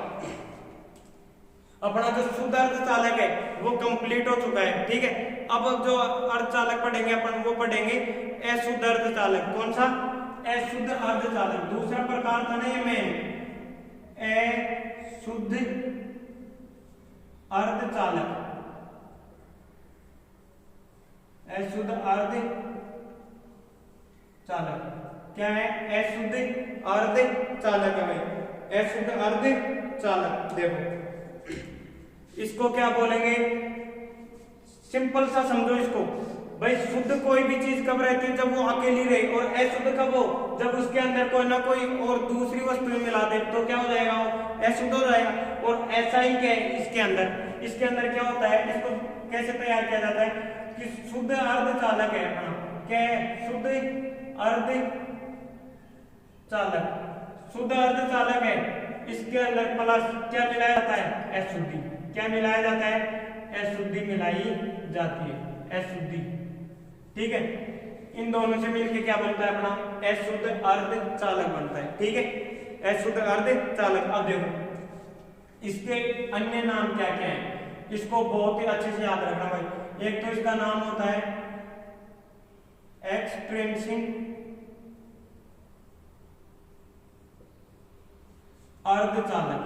अपना जो शुद्ध अर्धचालक है वो कंप्लीट हो चुका है। ठीक है, अब जो अर्धचालक पढ़ेंगे अपन वो पढ़ेंगे अशुद्ध अर्धचालक। कौन सा, अशुद्ध अर्धचालक। दूसरा प्रकार था ना ये मेन, अशुद्ध अर्धचालक। अशुद्ध अर्धचालक क्या है, अशुद्ध अर्धचालक है भाई, अशुद्ध अर्धचालक। देखो इसको क्या बोलेंगे, सिंपल सा समझो इसको भाई। शुद्ध कोई भी चीज कब रहती है, जब वो अकेली रहे, और अशुद्ध कब हो, जब उसके अंदर कोई ना कोई और दूसरी वस्तु मिला दे तो क्या हो जाएगा, वो अशुद्ध हो जाएगा। और ऐसा ही क्या है इसके अंदर क्या होता है, इसको कैसे तैयार किया जाता है कि शुद्ध अर्धचालक है अपना, क्या है, शुद्ध अर्धचालक। शुद्ध अर्धचालक है, इसके अंदर प्लस क्या मिलाया जाता है, अशुद्धि। क्या मिलाया जाता है, अशुद्धि मिलाई जाती है, अशुद्धि। ठीक है, इन दोनों से मिलकर क्या बनता है अपना, अशुद्ध अर्धचालक बनता है। ठीक है, अशुद्ध अर्धचालक। अब देखो इसके अन्य नाम क्या क्या है, इसको बहुत ही अच्छे से याद रखना भाई। एक तो इसका नाम होता है एक्सट्रिंसिक अर्धचालक,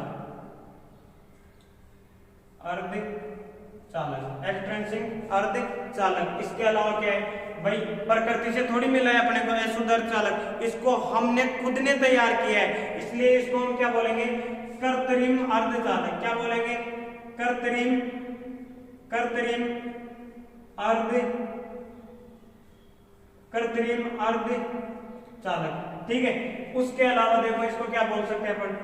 एक्सट्रिंसिक अर्धचालक। इसके अलावा क्या है भाई, प्रकृति से थोड़ी मिला है अपने को अशुद्ध अर्धचालक, इसको हमने खुद ने तैयार किया है, इसलिए इसको हम क्या बोलेंगे, कृत्रिम अर्धचालक। क्या बोलेंगे, कृत्रिम अर्धचालक। ठीक है, उसके अलावा देखो इसको क्या बोल सकते हैं अपन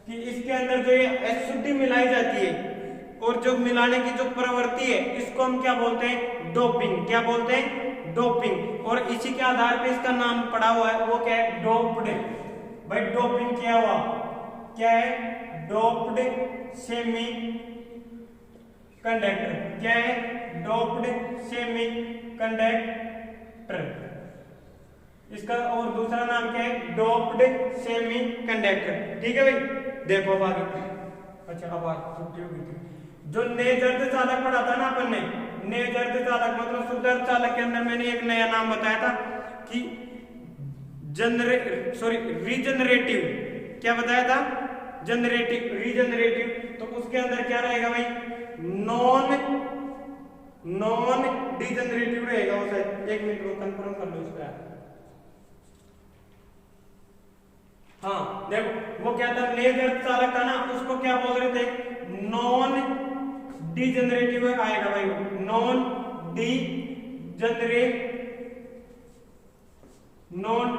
कि इसके अंदर जो ये अशुद्धि मिलाई जाती है और जो मिलाने की जो प्रवृत्ति है इसको हम क्या बोलते हैं, डोपिंग। क्या बोलते हैं, डोपिंग। और इसी के आधार पे इसका नाम पड़ा हुआ है, वो क्या है, डोप्ड। भाई डोपिंग क्या हुआ, क्या है, डोप्ड सेमी कंडक्टर। क्या है, डोप्ड सेमी कंडक्टर। इसका और दूसरा नाम क्या है, डोप्ड सेमी कंडक्टर। ठीक है भाई, देखो अब आगे। अच्छा अब छुट्टी हो गई थी। जो नेज अर्धचालक पढ़ा था ना अपन ने, नेज अर्धचालक मतलब शुद्ध अर्धचालक के अंदर मैंने एक नया नाम बताया था कि रीजनरेटिव। क्या बताया था, रीजनरेटिव। तो उसके अंदर क्या रहेगा भाई, नॉन डिजनरेटिव रहेगा। उसे एक मिनट को कंफर्म कर लो इसका। हाँ देखो वो क्या था, नेज अर्धचालक था ना, उसको क्या बोल रहे थे, नॉन डिजनरेटिव आएगा भाई, नॉन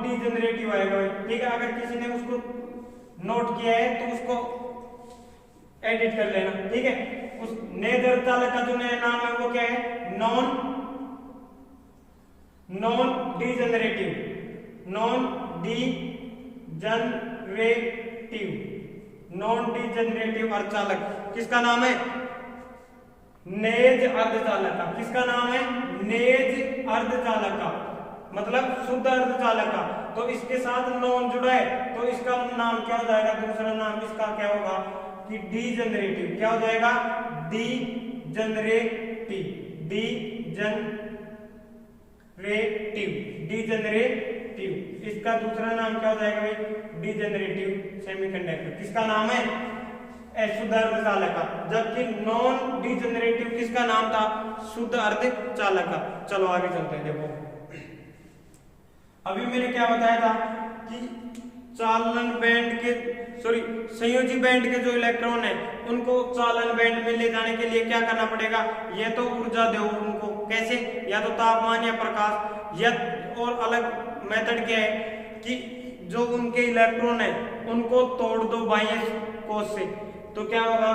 डिजनरेटिव आएगा भाई। ठीक है, अगर किसी ने उसको नोट किया है तो उसको एडिट कर लेना। ठीक है, उस नेज अर्धचालक का जो नया नाम है वो क्या है, नॉन डिजनरेटिव अर्धचालक। किसका नाम है, नेज अर्धचालक का। किसका नाम है, नेज अर्धचालक का, मतलब शुद्ध अर्धचालक का। तो इसके साथ नॉन जुड़ा है तो इसका नाम क्या हो जाएगा, दूसरा नाम कि डीजेनरेटिव क्या हो जाएगा, डीजेनरेटिव। इसका दूसरा नाम क्या हो जाएगा भाई, डीजेनरेटिव सेमीकंडक्टर। किसका नाम है, शुद्ध अर्धचालक का। जबकि नॉन डीजेनरेटिव किसका नाम था, शुद्ध अर्धचालक का। चलो आगे चलते हैं। देखो अभी मैंने क्या बताया था कि चालन बैंड के संयोजी बैंड के जो इलेक्ट्रॉन है उनको चालन बैंड में ले जाने के लिए क्या करना पड़ेगा, ये तो ऊर्जा दो उनको। कैसे, या तो तापमान या प्रकाश, या और अलग मेथड क्या है कि जो उनके इलेक्ट्रॉन है उनको तोड़ दो बाह्य कोश से। तो क्या होगा,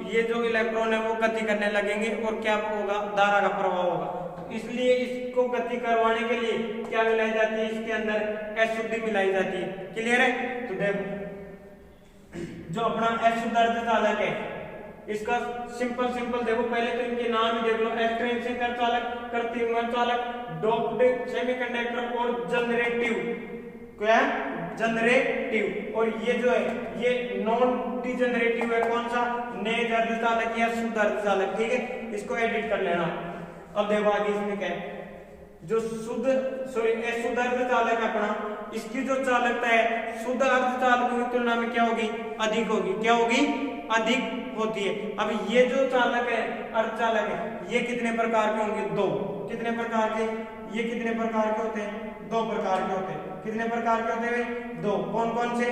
ये जो इलेक्ट्रॉन है वो गति करने लगेंगे और क्या होगा, धारा का प्रभाव होगा। इसलिए इसको गति करवाने के लिए क्या मिलाई जाती है, इसके अंदर अशुद्धि मिलाई जाती है। क्लियर है। तो देखो जो अपना अशुद्ध अर्धचालक है इसका सिंपल देखो, पहले तो इनके नाम ही देख लो, एक्सट्रिंसिक अर्धचालक, कृत्रिम अर्धचालक, डोप्ड सेमीकंडक्टर और जनरेटिव। क्या है, जनरेटिव। और ये जो है ये नॉन डीजेनरेटिव है, कौन सा, नेज अर्धचालक या शुद्ध अर्धचालक। ठीक है, इसको एडिट कर लेना। अब देखो आगे इसमें क्या है, जो अशुद्ध अर्धचालक अपना, इसकी जो चालकता है शुद्ध अर्धचालकों की तुलना में क्या होगी, अधिक होगी। क्या होगी, अधिक होती है। अब ये जो चालक है, अर्धचालक है, ये कितने प्रकार के होंगे, दो। कितने प्रकार के, ये कितने प्रकार के होते हैं, दो प्रकार के होते हैं। कितने प्रकार के होते हैं, दो। कौन कौन से,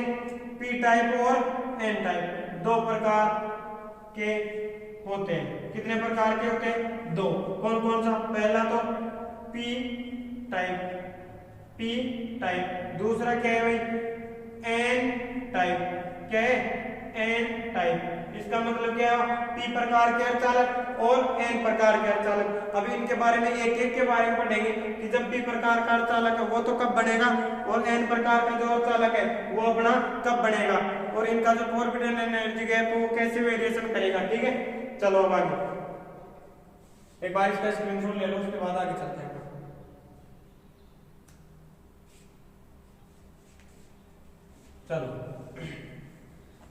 पी टाइप और एन टाइप, दो प्रकार के होते हैं। कितने प्रकार के होते हैं, दो। कौन कौन सा, पहला तो पी टाइप, दूसरा क्या है भाई, एन टाइप। क्या है, एन टाइप। इसका मतलब क्या है, पी प्रकार के अर्धचालक और एन प्रकार के अर्धचालक। अभी इनके बारे में एक एक के बारे में पढ़ेंगे कि जब पी प्रकार का अर्धचालक है वो तो कब बनेगा, और एन प्रकार का जो अर्धचालक है वो अपना कब बनेगा, और इनका जो ऑर्बिटल एनर्जी गैप वो कैसे वेरिएशन करेगा। ठीक है, चलो अब आगे एक बार इसका स्क्रीनशॉट ले लो, उसके बाद आगे चलते हैं। चलो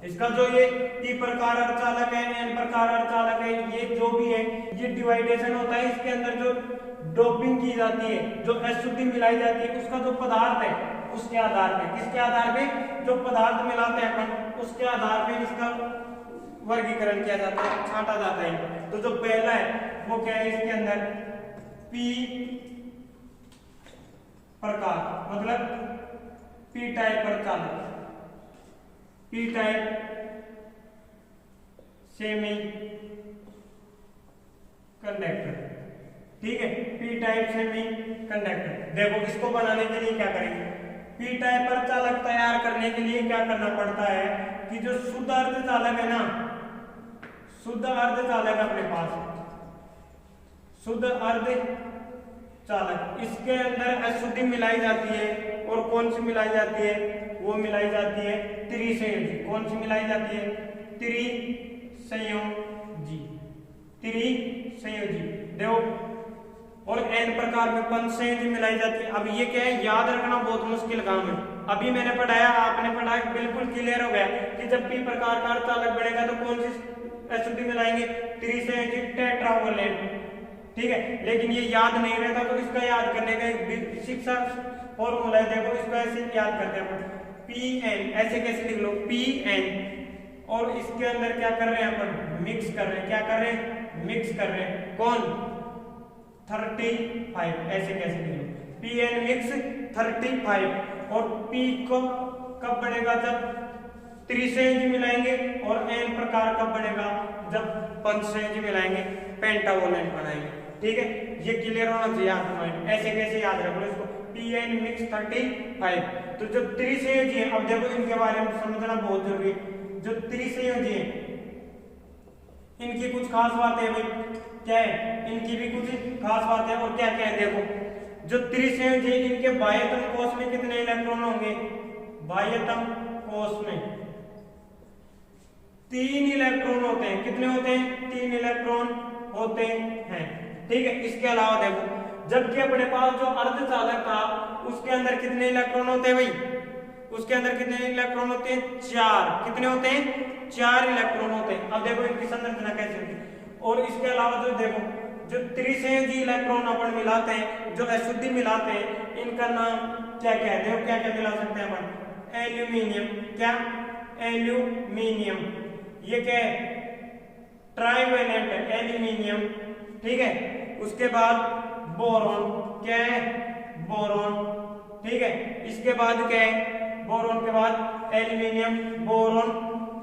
इसका जो ये पी प्रकार अर्धचालक है, एन प्रकार अर्धचालक है, ये जो भी है ये डिवाइडेशन होता है। इसके अंदर जो डोपिंग की जाती है, जो अशुद्धि मिलाई जाती है, उसका जो पदार्थ है उसके आधार पे, किसके आधार पे, जो पदार्थ मिलाते हैं अपन उसके आधार पे इसका वर्गीकरण किया जाता है, छांटा जाता है। तो जो पहला है वो क्या है, इसके अंदर पी प्रकार मतलब पी टाइप अर्धचालक, पी टाइप सेमी कंडक्टर। ठीक है, पी टाइप सेमी कंडक्टर। देखो इसको बनाने के लिए क्या करेंगे, पी टाइप अर्धचालक तैयार करने के लिए क्या करना पड़ता है कि जो शुद्ध अर्धचालक है ना, शुद्ध अर्धचालक अपने पास, शुद्ध अर्धचालक, इसके अंदर अशुद्धि मिलाई जाती है। और कौन सी मिलाई जाती है, वो मिलाई जाती है त्रिसंयोजी। कौन सी मिलाई जाती है, त्रिसंयोजी, त्रिसंयोजी। देखो और एन प्रकार में पंचसंयोजी मिलाई जाती है। अब ये क्या है, याद रखना बहुत मुश्किल काम है। अभी मैंने पढ़ाया, आपने पढ़ाया, बिल्कुल क्लियर हो गया कि जब पी प्रकार का अर्धचालक बनेगा तो कौन सी अशुद्धि मिलाएंगे, त्रिसंयोजी टेट्रावोलेट। ठीक है, लेकिन ये याद नहीं रहता तो इसका याद करने का एक शिक्षा फॉर्मूला है। देखो इसको ऐसे याद करते हैं अपन, पी एन, ऐसे कैसे लिख लो, पी एन, और इसके अंदर क्या कर रहे हैं अपन, मिक्स कर रहे हैं। क्या कर रहे हैं, मिक्स कर रहे हैं। कौन, 35, ऐसे कैसे लिख लो, पी एन मिक्स 35। और पी को कब बनेगा, जब त्रिसंयोजी मिलाएंगे, और एन प्रकार कब बनेगा, जब पंचसंयोजी मिलाएंगे, पेंटावोलेंट बनाएंगे। ठीक है, ये क्लियर होना चाहिए आपको। ऐसे कैसे याद रख लो इसको, पी एन मिक्स 35। तो जो त्रिसंयोजी है, अब देखो इनके बारे में समझना बहुत जरूरी है। जो त्रिसंयोजी है इनकी कुछ खास बातें है भाई, क्या है, इनकी भी कुछ खास बातें हैं। और क्या क्या है, देखो जो त्रिसंयोजी इनके बाह्यतम कोश में कितने इलेक्ट्रॉन होंगे, बाह्यतम कोश में 3 इलेक्ट्रॉन होते हैं। कितने होते हैं, 3 इलेक्ट्रॉन होते हैं। ठीक है, इसके अलावा देखो जबकि अपने पास जो अर्धचालक था उसके अंदर कितने इलेक्ट्रॉन होते हैं भाई, उसके अंदर कितने इलेक्ट्रॉन होते हैं? 4। कितने होते हैं? 4 इलेक्ट्रॉन होते हैं। अब देखो इनकी संरचना कैसे होती है। और इसके अलावा जो देखो जो त्रिसंयोजी इलेक्ट्रॉन अपन मिलाते हैं, जो अशुद्धि मिलाते हैं, इनका नाम क्या क्या है? देखो क्या क्या मिला सकते हैं अपन? एल्यूमिनियम। क्या? एल्यूमिनियम। ये क्या है? ट्राइवेलेंट है, एल्यूमिनियम। ठीक है। उसके बाद बोरॉन। क्या है? बोरॉन। ठीक है। इसके बाद क्या है? बोरॉन के बाद एल्यूमिनियम, बोरॉन,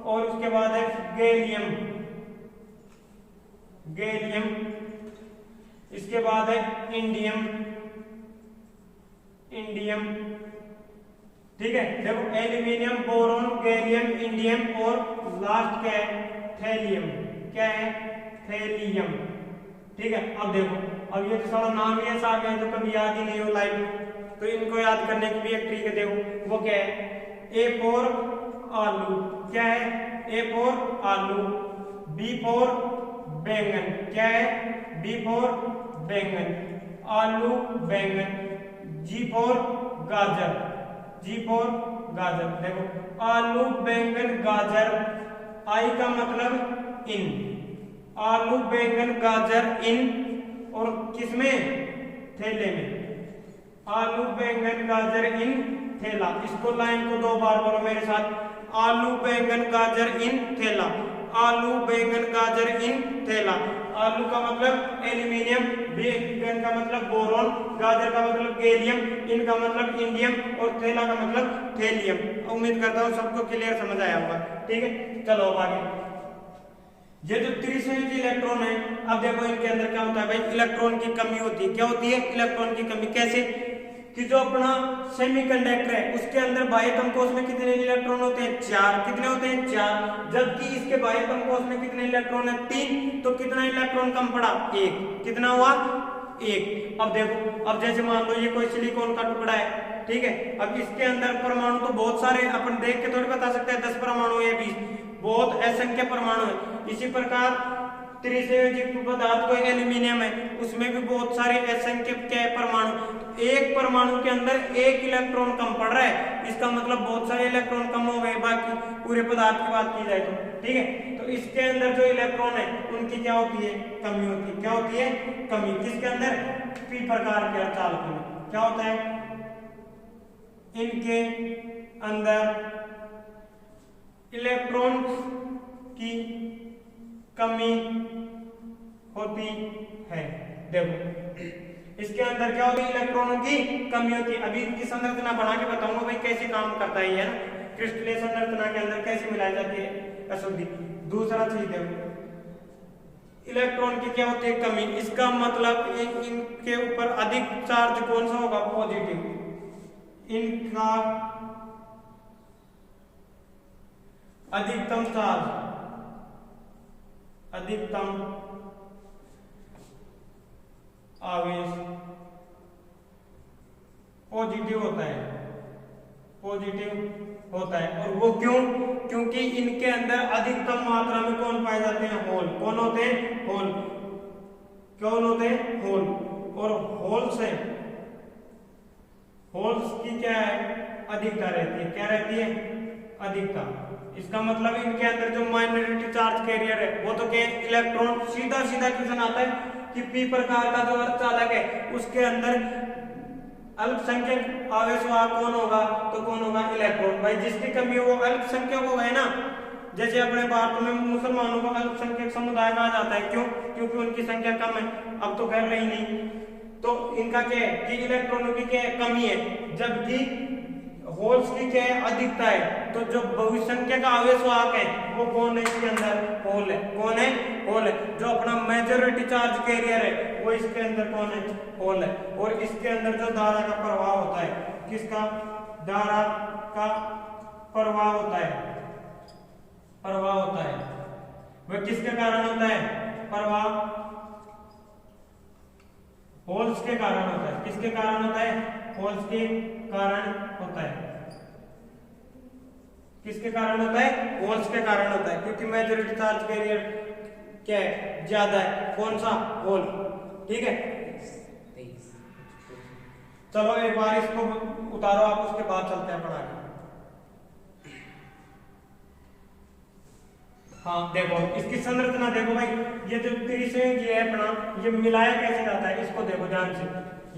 और उसके बाद है गैलियम। गैलियम। इसके बाद है इंडियम। इंडियम। ठीक है। देखो एल्यूमिनियम, बोरॉन, गैलियम, इंडियम, और लास्ट क्या है? थैलियम। क्या है? थैलियम। ठीक है। अब देखो, अब ये तो सारा नाम ही ऐसा आ गया जो कभी याद ही नहीं हो लाइफ में, तो इनको याद करने की भी एक ट्रिक है। देखो वो क्या है? ए फॉर आलू। क्या है? ए फॉर आलू। बी फॉर बैंगन। क्या है? बी फॉर बैंगन, आलू, बैंगन। जी फॉर गाजर। जी फॉर गाजर। देखो आलू, बैंगन, गाजर। आई का मतलब इन। आलू, बैंगन, गाजर, इन, और किसमें? थैले में। आलू, बैंगन, गाजर, इन, थैला। इसको लाइन को 2 बार बोलो मेरे साथ। आलू, बैंगन, गाजर, इन, थैला। आलू, बैंगन, गाजर, इन, थैला। आलू का मतलब एल्यूमिनियम, बैंगन का मतलब बोरॉन, गाजर का मतलब गैलियम, इन का मतलब इंडियम, और थैला का मतलब थैलियम। उम्मीद करता हूँ सबको क्लियर समझ आया होगा। ठीक है। चलो अब आगे। ये जो त्रिसंयोजी इलेक्ट्रॉन है, अब देखो इनके अंदर क्या होता है भाई? इलेक्ट्रॉन की कमी होती है। क्या होती है? इलेक्ट्रॉन की कमी। कैसे? कि जो अपना सेमीकंडक्टर है उसके अंदर बाह्यतम कोश में कितने इलेक्ट्रॉन होते हैं? 4। कितने होते हैं? 4। जबकि इसके बाह्यतम कोश में कितने इलेक्ट्रॉन है? 3। तो कितना इलेक्ट्रॉन कम पड़ा? 1। कितना हुआ? 1। अब देखो, अब जैसे मान लो ये कोई सिलिकॉन का टुकड़ा है, ठीक है। अब इसके अंदर परमाणु तो बहुत सारे अपन देख के थोड़ी बता सकते हैं 10 परमाणु या 20, बहुत असंख्य परमाणु है। इसी प्रकार त्रिसंयोजी पदार्थ कोई एल्यूमिनियम है, उसमें भी बहुत सारे असंख्य क्या है? परमाणु। एक परमाणु के अंदर 1 इलेक्ट्रॉन कम पड़ रहा है, इसका मतलब बहुत सारे इलेक्ट्रॉन कम हो गए बाकी पूरे पदार्थ की बात की जाए तो। ठीक है। तो इसके अंदर जो इलेक्ट्रॉन है उनकी क्या होती है? कमी होती है। क्या होती है? कमी। किसके अंदर? पी प्रकार के अर्धचालकों में क्या होता है? इनके अंदर इलेक्ट्रॉन की कमी होती है। देखो इसके अंदर क्या होती है? इलेक्ट्रॉनों की कमी होती है। अभी इनकी संरचना बना के बताऊंगा भाई कैसे काम करता है ये ना, क्रिस्टलीय संरचना के अंदर कैसे मिलाई जाती है अशुद्धि। दूसरा चीज देखो, इलेक्ट्रॉन की क्या होती है? कमी। इसका मतलब इनके ऊपर अधिक चार्ज कौन सा होगा? पॉजिटिव। इनका अधिकतम चार्ज, अधिकतम आवेश पॉजिटिव होता है। पॉजिटिव होता है। और वो क्यों? क्योंकि इनके अंदर अधिकतम मात्रा में कौन पाए जाते हैं? होल। कौन होते हैं? होल। कौन होते हैं? होल। और होल से, होल्स की क्या है? अधिकता रहती है। क्या रहती है? अधिकता। इसका मतलब इनके अंदर जो माइनॉरिटी चार्ज कैरियर है वो तो क्या? इलेक्ट्रॉन। सीधा सीधा क्वेश्चन आता है कि पी प्रकार का जो अर्धचालक है उसके अंदर अल्पसंख्यक आवेश वाहक कौन होगा? तो कौन होगा? इलेक्ट्रॉन। भाई जिसकी कमी हो वो अल्पसंख्यक होगा है ना। जैसे अपने भारत में मुसलमानों को अल्पसंख्यक समुदाय कहा जाता है। क्यों? क्योंकि उनकी संख्या कम है। अब तो खैर रही नहीं। तो इनका क्या है कि इलेक्ट्रॉनों की क्या है? कमी है, जबकि होल्स की क्या है? अधिकता है। तो जो बहुसंख्यक आवेश वाहक है वो कौन है? इसके अंदर होल है। कौन है? होल है। जो अपना मेजॉरिटी चार्ज कैरियर है वो इसके अंदर कौन है? होल है। और इसके अंदर जो धारा का प्रवाह होता है, किसका? धारा का प्रवाह होता है। प्रवाह होता है वह किसके कारण होता है? प्रवाह होल्स के कारण होता है। किसके कारण होता है? होल्स के कारण होता है। किसके कारण होता है? होल्स के कारण होता है, क्योंकि मेजॉरिटी चार्ज कैरियर क्या है? ज्यादा है। कौन सा? होल। ठीक है। चलो एक बार इसको उतारो आप, उसके बाद चलते हैं पढ़ा के। हाँ देखो इसकी संरचना देखो भाई, ये जो त्रिसंयोजी है अपना, ये मिलाया कैसे जाता है इसको देखो ध्यान से,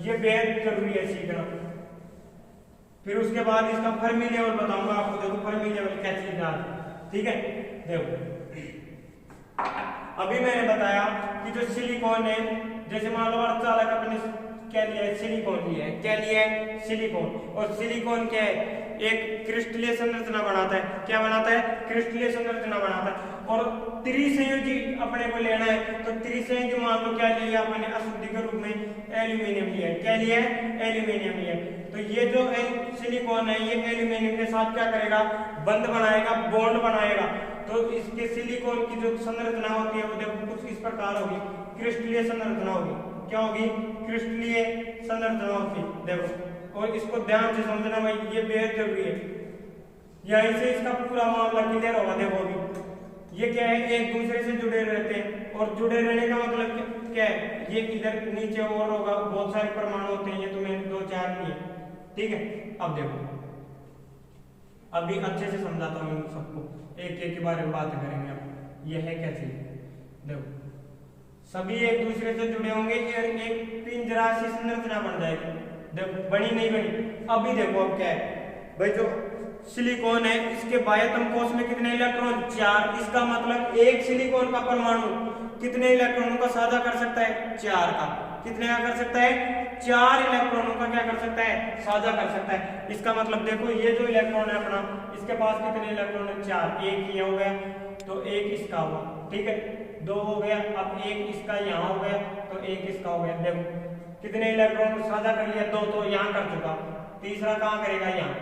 ये बेहद जरूरी है सीखना। फिर उसके बाद इसका फर्मी लेवल बताऊंगा आपको, देखो फर्मी लेवल क्या चीज है, ठीक है। देखो अभी मैंने बताया कि जो सिलिकॉन है, जैसे मान लो अर्धचालक अपने क्या लिया है, सिलिकॉन लिया है, क्या लिया है, सिलिकॉन। और सिलिकॉन क्या है, एक क्रिस्टलीय संरचना बनाता है, क्या बनाता है, क्रिस्टलीय संरचना बनाता है। और त्रिसंयोजी अपने को लेना है, तो त्रिसंयोजी मान लो क्या लिया अपने अशुद्धि के रूप में एल्यूमिनियम लिया है, क्या लिया है, एल्यूमिनियम लिया है। तो ये जो सिलिकॉन है ये एल्यूमिनियम के साथ क्या करेगा, बंध बनाएगा, बॉन्ड बनाएगा। तो इसके सिलिकॉन की जो संरचना होती है वो देखो कुछ इस प्रकार होगी, क्रिस्टलीय संरचना होगी, क्या होगी, क्रिस्टलीय संरचना होगी, देखो। और इसको ध्यान से समझना भाई, ये बेहद जरूरी है, यहीं से इसका पूरा मामला क्लियर होगा। देखो अभी ये क्या है, एक दूसरे से जुड़े रहते हैं, और जुड़े रहने का मतलब क्या है, ये इधर नीचे और होगा, बहुत सारे परमाणु होते हैं, ये तो मैंने 2-4 लिए, ठीक है। अब देखो अभी अच्छे से समझाता हूँ सबको, एक एक के बारे में बात करेंगे। अब ये है क्या चीज, देखो सभी एक दूसरे से जुड़े होंगे, एक पिंजरा सी संरचना बन जाएगी, देखो बनी नहीं बनी। अभी देखो अब क्या है भाई, जो सिलिकॉन है इसके बाह्यतम कोश में कितने इलेक्ट्रॉन, 4। इसका मतलब एक सिलिकॉन का परमाणु कितने इलेक्ट्रॉनों का साझा कर सकता है, 4 का। कितने का कर सकता है, 4 इलेक्ट्रॉनों का क्या कर सकता है, साझा कर सकता है। इसका मतलब देखो ये जो इलेक्ट्रॉन है अपना, इसके पास कितने इलेक्ट्रॉन है, 4। एक ये हो गया, तो एक इसका हुआ, ठीक है, 2 हो गया। अब एक इसका यहाँ हो गया, तो एक इसका हो गया। देखो कितने इलेक्ट्रॉन साझा कर लिया, 2 तो यहाँ कर चुका, तीसरा कहाँ करेगा, यहाँ,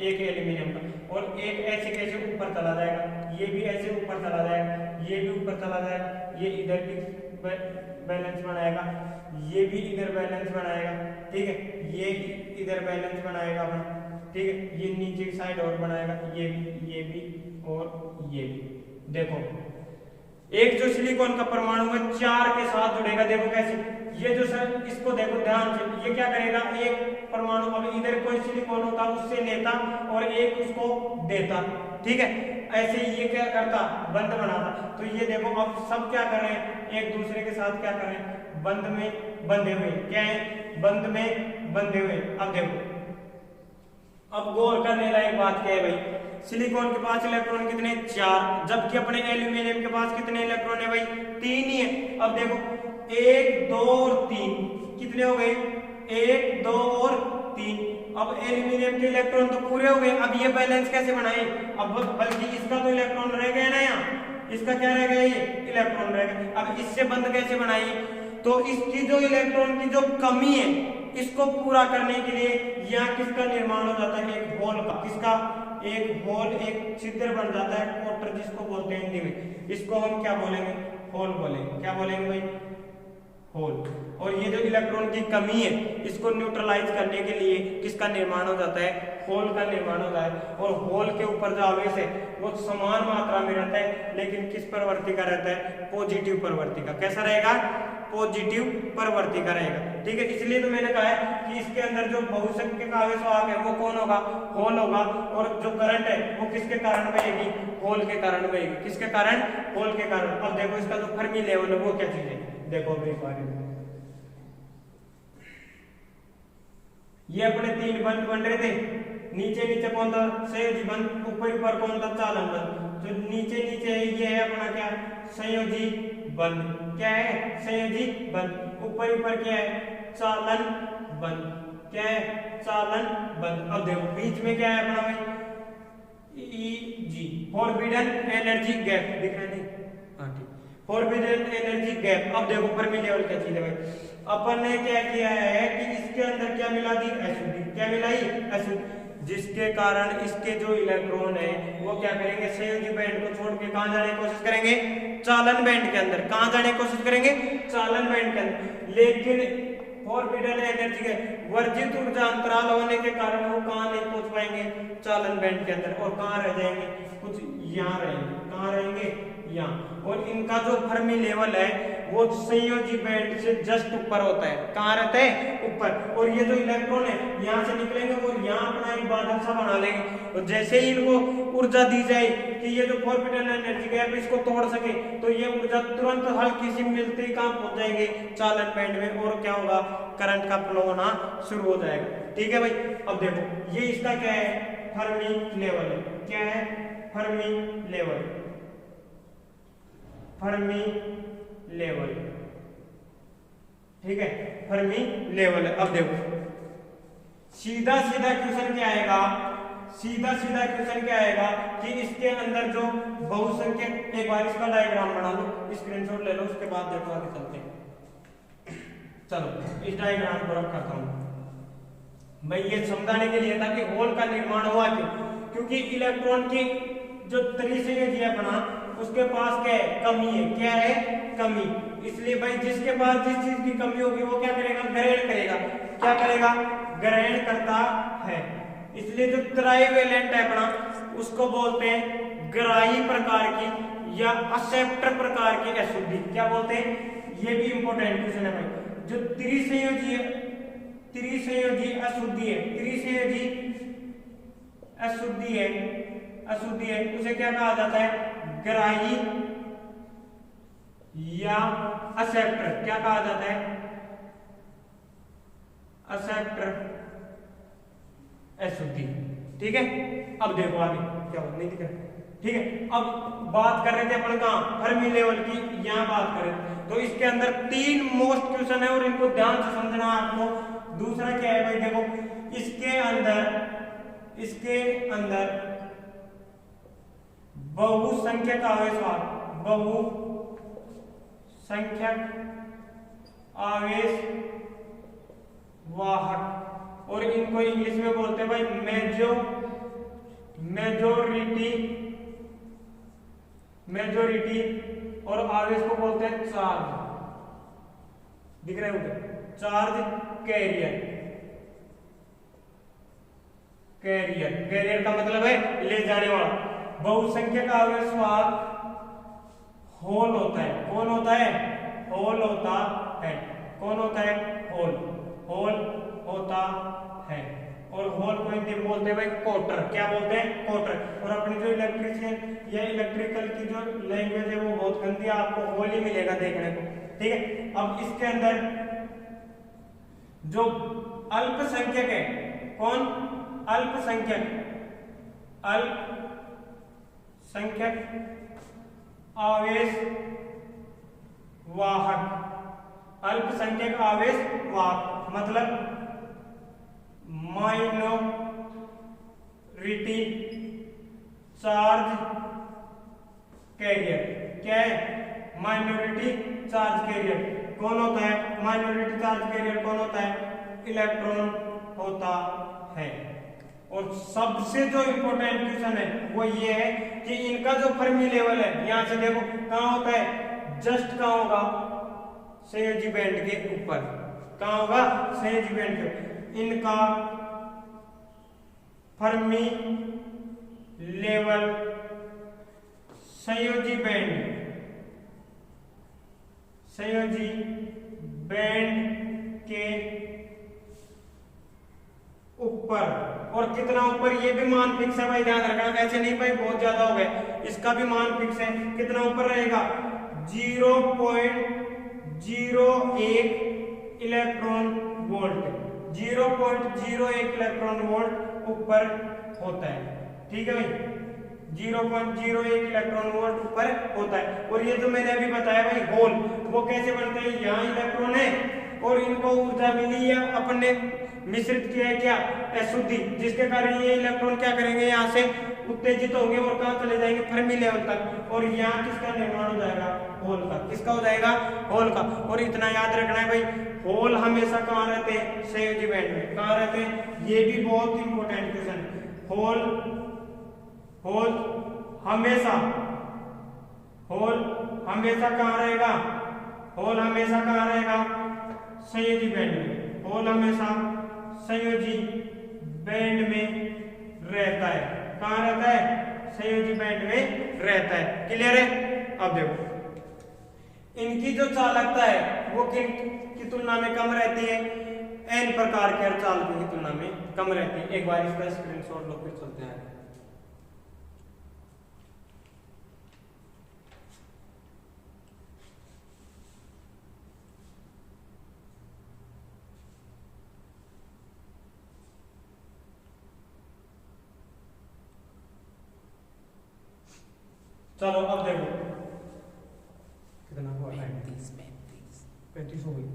एक एल्यूमिनियम का। और एक ऐसे कैसे ऊपर चला जाएगा, ये भी ऐसे ऊपर चला जाएगा, ये भी ऊपर चला जाएगा, ये इधर भी बैलेंस बनाएगा, ये भी इधर बैलेंस बनाएगा, ठीक है, ये इधर बैलेंस बनाएगा अपना, ठीक है, ये नीचे की साइड और बनाएगा, ये भी और ये भी। देखो एक जो सिलिकॉन का परमाणु है 4 के साथ जुड़ेगा, देखो कैसे, ये जो सर इसको देखो ध्यान से, ये क्या करेगा, एक परमाणु अब इधर कोई सिलिकॉन होता उससे लेता और एक उसको देता, ठीक है, ऐसे ये क्या करता, बंध बनाता। तो ये देखो अब सब क्या कर रहे हैं, एक दूसरे के साथ क्या कर रहे हैं, बंध में बंधे हुए, क्या है, बंध में बंधे हुए। अब देखो अब गौर करने लायक बात क्या है भाई, सिलिकॉन के पास इलेक्ट्रॉन कितने, 4, जबकि अपने एल्यूमिनियम के पास कितने इलेक्ट्रॉन है भाई, 3 ही है। अब देखो 1, 2 और 3 कितने हो गए, 1, 2 और 3। अब एल्यूमिनियम के इलेक्ट्रॉन तो पूरे हो गए, अब ये बैलेंस कैसे बनाए, अब बल्कि इसका तो इलेक्ट्रॉन रह गया ना यहाँ, इसका क्या रह गया, ये इलेक्ट्रॉन रह गया। अब इससे बंद कैसे बनाइए, तो इसकी जो इलेक्ट्रॉन की जो कमी है इसको पूरा करने के लिए यहाँ किसका निर्माण हो जाता है, एक होल का, किसका, एक होल, एक छिद्र बन जाता है, क्वार्टर जिसको बोलते हैं हिंदी में, इसको हम क्या बोलेंगे, होल बोलेंगे, क्या बोलेंगे भाई, होल। और ये जो इलेक्ट्रॉन की कमी है इसको न्यूट्रलाइज करने के लिए किसका निर्माण हो जाता है, होल का निर्माण होता है। और होल के ऊपर जो आवेश है वो समान मात्रा में रहता है, लेकिन किस प्रवृत्ति का रहता है, पॉजिटिव प्रवृत्ति का। कैसा रहेगा, पॉजिटिव प्रवृत्ति का रहेगा, ठीक है। इसलिए तो मैंने कहा है कि इसके अंदर जो बहुसंख्यक आवेश वाहक है वो कौन होगा, होल होगा। और जो करंट है वो किसके कारण बहेगी, होल के कारण बहेगी, किसके कारण, होल के कारण। अब देखो इसका जो फर्मी लेवल है वो क्या चीज है, देखो अब एक बार ये अपने 3 बंध बन रहे थे, नीचे नीचे कौन था, संयोजी बंध, ऊपर ऊपर कौन था, चालन बंध। जो नीचे नीचे है ये है अपना क्या, संयोजी बंध, क्या है, संयोजी बंध। ऊपर ऊपर क्या है, चालन बंध, क्या है, चालन बंध। अब देखो बीच में क्या है अपना भाई, ईजी, फॉरबिडन एनर्जी गैप, दिख रहा है, हाँ ठीक, फॉरबिडन एनर्जी गैप। अब देखो फर्मी लेवल क्या चीज है भाई, अपन ने क्या किया है कि इसके अंदर क्या मिला दी, अशुद्धि, क्या मिलाई, अशुद्धि, जिसके कारण इसके जो इलेक्ट्रॉन है वो क्या करेंगे, संयोजी बैंड को छोड़ के कहां जाने की कोशिश करेंगे, चालन बैंड के अंदर। कहां जाने की कोशिश करेंगे, चालन बैंड के अंदर। लेकिन फॉरबिडन एनर्जी के वर्जित ऊर्जा अंतराल होने के कारण वो कहां नहीं पहुंच पाएंगे, चालन बैंड के अंदर, और कहां रह जाएंगे, कुछ यहाँ रहेंगे, कहां रहेंगे, यहाँ, और इनका जो फर्मी लेवल है वो संयोजी बैंड से जस्ट ऊपर होता है। कहाँ रहता है? ऊपर। और ये जो इलेक्ट्रॉन है यहाँ से निकलेंगे और यहाँ अपना एक बादल सा बना लेंगे, और जैसे ही इनको ऊर्जा दी जाए कि ये जो ऑर्बिटल एनर्जी गैप इसको तोड़ सके, तो ये ऊर्जा तुरंत हल्की सी मिलते ही कहाँ पहुंच जाएंगे? चालन बैंड में, और क्या होगा? करंट का फ्लो होना शुरू हो जाएगा। ठीक है भाई। अब देखो ये इसका क्या है? फर्मी लेवल है। क्या है? Fermi level. फर्मी लेवल, ठीक है, फर्मी लेवल है। अब देखो सीधा सीधा क्वेश्चन क्या आएगा? सीधा सीधा क्वेश्चन क्या आएगा कि इसके अंदर जो बहुसंख्यक, एक बार इसका डायग्राम बना लो, स्क्रीनशॉट ले लो, उसके बाद देखो आगे चलते हैं। चलो इस डायग्राम को रख करता हूं भाई, ये समझाने के लिए था कि होल का निर्माण हुआ क्यों। क्योंकि इलेक्ट्रॉन की जो त्रिसंयोजी है अपना, उसके पास क्या है? कमी है। क्या है? कमी। इसलिए भाई जिसके पास जिस चीज की कमी होगी वो क्या करेगा? ग्रहण करेगा। क्या करेगा? ग्रहण करता है। इसलिए जो ट्राइवेलेंट है अपना, उसको बोलते हैं ग्राही प्रकार की या असेप्टर प्रकार की अशुद्धि। क्या बोलते हैं? ये भी इंपॉर्टेंट क्वेश्चन है भाई। जो त्रिसंयोजी है, त्रिसंयोजी अशुद्धि है, त्रिसंयोजी अशुद्धि है, अशुद्धि है, उसे क्या कहा जाता है? ग्राही या असेप्टर। क्या कहा जाता है? असेप्टर अशुद्धि। ठीक है। अब देखो आगे क्या हो, नहीं दिख रहा? ठीक है। अब बात कर रहे थे अपन कहां? फर्मी लेवल की। यहां बात करें तो इसके अंदर 3 मोस्ट क्वेश्चन है और इनको ध्यान से समझना है आपको। दूसरा क्या है भाई? देखो इसके अंदर बहुसंख्यक आवेशवाहक, बहुसंख्यक आवेश वाहक, और इनको इंग्लिश में बोलते हैं भाई मेजोरिटी, और आवेश को बोलते हैं चार्ज। दिख रहे होंगे? Charge carrier. कैरियर का मतलब है ले जाने वाला। बहुसंख्यक आवेशवाहक होल होता है। कौन होता है? होल होता है। कौन होता है? होल होता है। और होल को हिंदी में बोलते हैं भाई कोटर। क्या बोलते हैं? कोटर। और अपनी जो इलेक्ट्रिशियन या इलेक्ट्रिकल की जो लैंग्वेज है वो बहुत गंदी है, आपको होल ही मिलेगा देखने को। ठीक है। अब इसके अंदर जो अल्पसंख्यक है, कौन? अल्पसंख्यक आवेश वाहक, अल्पसंख्यक आवेश वाहक मतलब माइनॉरिटी चार्ज कैरियर। क्या है? Minority charge carrier. कौन होता है माइनॉरिटी चार्ज कैरियर? कौन होता है? इलेक्ट्रॉन होता है। और सबसे जो इंपॉर्टेंट क्वेश्चन है वो ये है कि इनका जो फर्मी लेवल है, यहां से देखो कहां होता है? जस्ट कहां होगा? संयोजी बैंड के ऊपर। कहां होगा? संयोजी बैंड के ऊपर। इनका फर्मी लेवल संयोजी बैंड के ऊपर। और कितना ऊपर? ये भी मान फिक्स है भाई, ध्यान रखना। ऐसे नहीं भाई बहुत ज्यादा हो गए, इसका भी मान फिक्स है। कितना ऊपर रहेगा? 0.01 इलेक्ट्रॉन वोल्ट। 0.01 इलेक्ट्रॉन वोल्ट ऊपर होता है। ठीक है भाई, 0.01 इलेक्ट्रॉन वोल्ट ऊपर होता है। और ये जो मैंने अभी बताया भाई होल, वो कैसे बनते हैं? यहाँ इलेक्ट्रॉन है और इनको ऊर्जा मिली या अपन ने मिश्रित किया है क्या? अशुद्धि, जिसके कारण ये इलेक्ट्रॉन क्या करेंगे? यहाँ से उत्तेजित होंगे और कहां चले जाएंगे? फर्मी लेवल तक। और यहाँ किसका निर्माण हो जाएगा? होल का। किसका हो जाएगा? होल का। और इतना याद रखना है भाई, होल हमेशा कहाँ रहते हैं? संयोजी बैंड में। कहाँ रहते हैं? ये भी बहुत इंपॉर्टेंट क्वेश्चन है। होल हमेशा कहाँ रहेगा? होल हमेशा कहाँ रहेगा? संयोजी बैंड में। होल हमेशा संयोजी बैंड में रहता है। कहाँ रहता है? संयोजी बैंड में रहता है। क्लियर है? अब देखो इनकी जो चालकता है वो किन की तुलना में कम रहती है, एन प्रकार के अर्धचालकों की तुलना में कम रहती है। एक बार इसका स्क्रीनशॉट लो, फिर चलते हैं। चलो अब देखो कितना हुआ, 35 हो गई।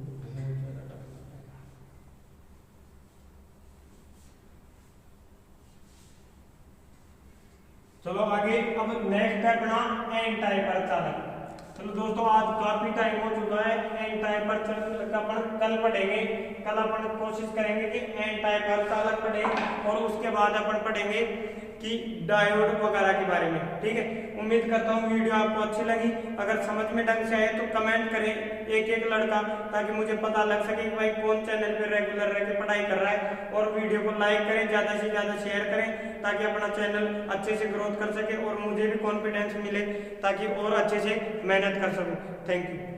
चलो आगे, अब नेक्स्ट है अपना एन टाइप अर्धचालक। चलो दोस्तों आज काफी टाइम हो चुका है, एन टाइप अर्धचालक अपन कल पढ़ेंगे। कल अपन कोशिश करेंगे कि एन टाइप अर्धचालक पढ़ें और उसके बाद अपन पढ़ेंगे कि डायोड वगैरह के बारे में। ठीक है, उम्मीद करता हूँ वीडियो आपको अच्छी लगी। अगर समझ में ढंग से आए तो कमेंट करें एक एक लड़का, ताकि मुझे पता लग सके कि भाई कौन चैनल पे रेगुलर रह के पढ़ाई कर रहा है। और वीडियो को लाइक करें, ज़्यादा से ज़्यादा शेयर करें, ताकि अपना चैनल अच्छे से ग्रोथ कर सके और मुझे भी कॉन्फिडेंस मिले, ताकि और अच्छे से मेहनत कर सकूँ। Thank you.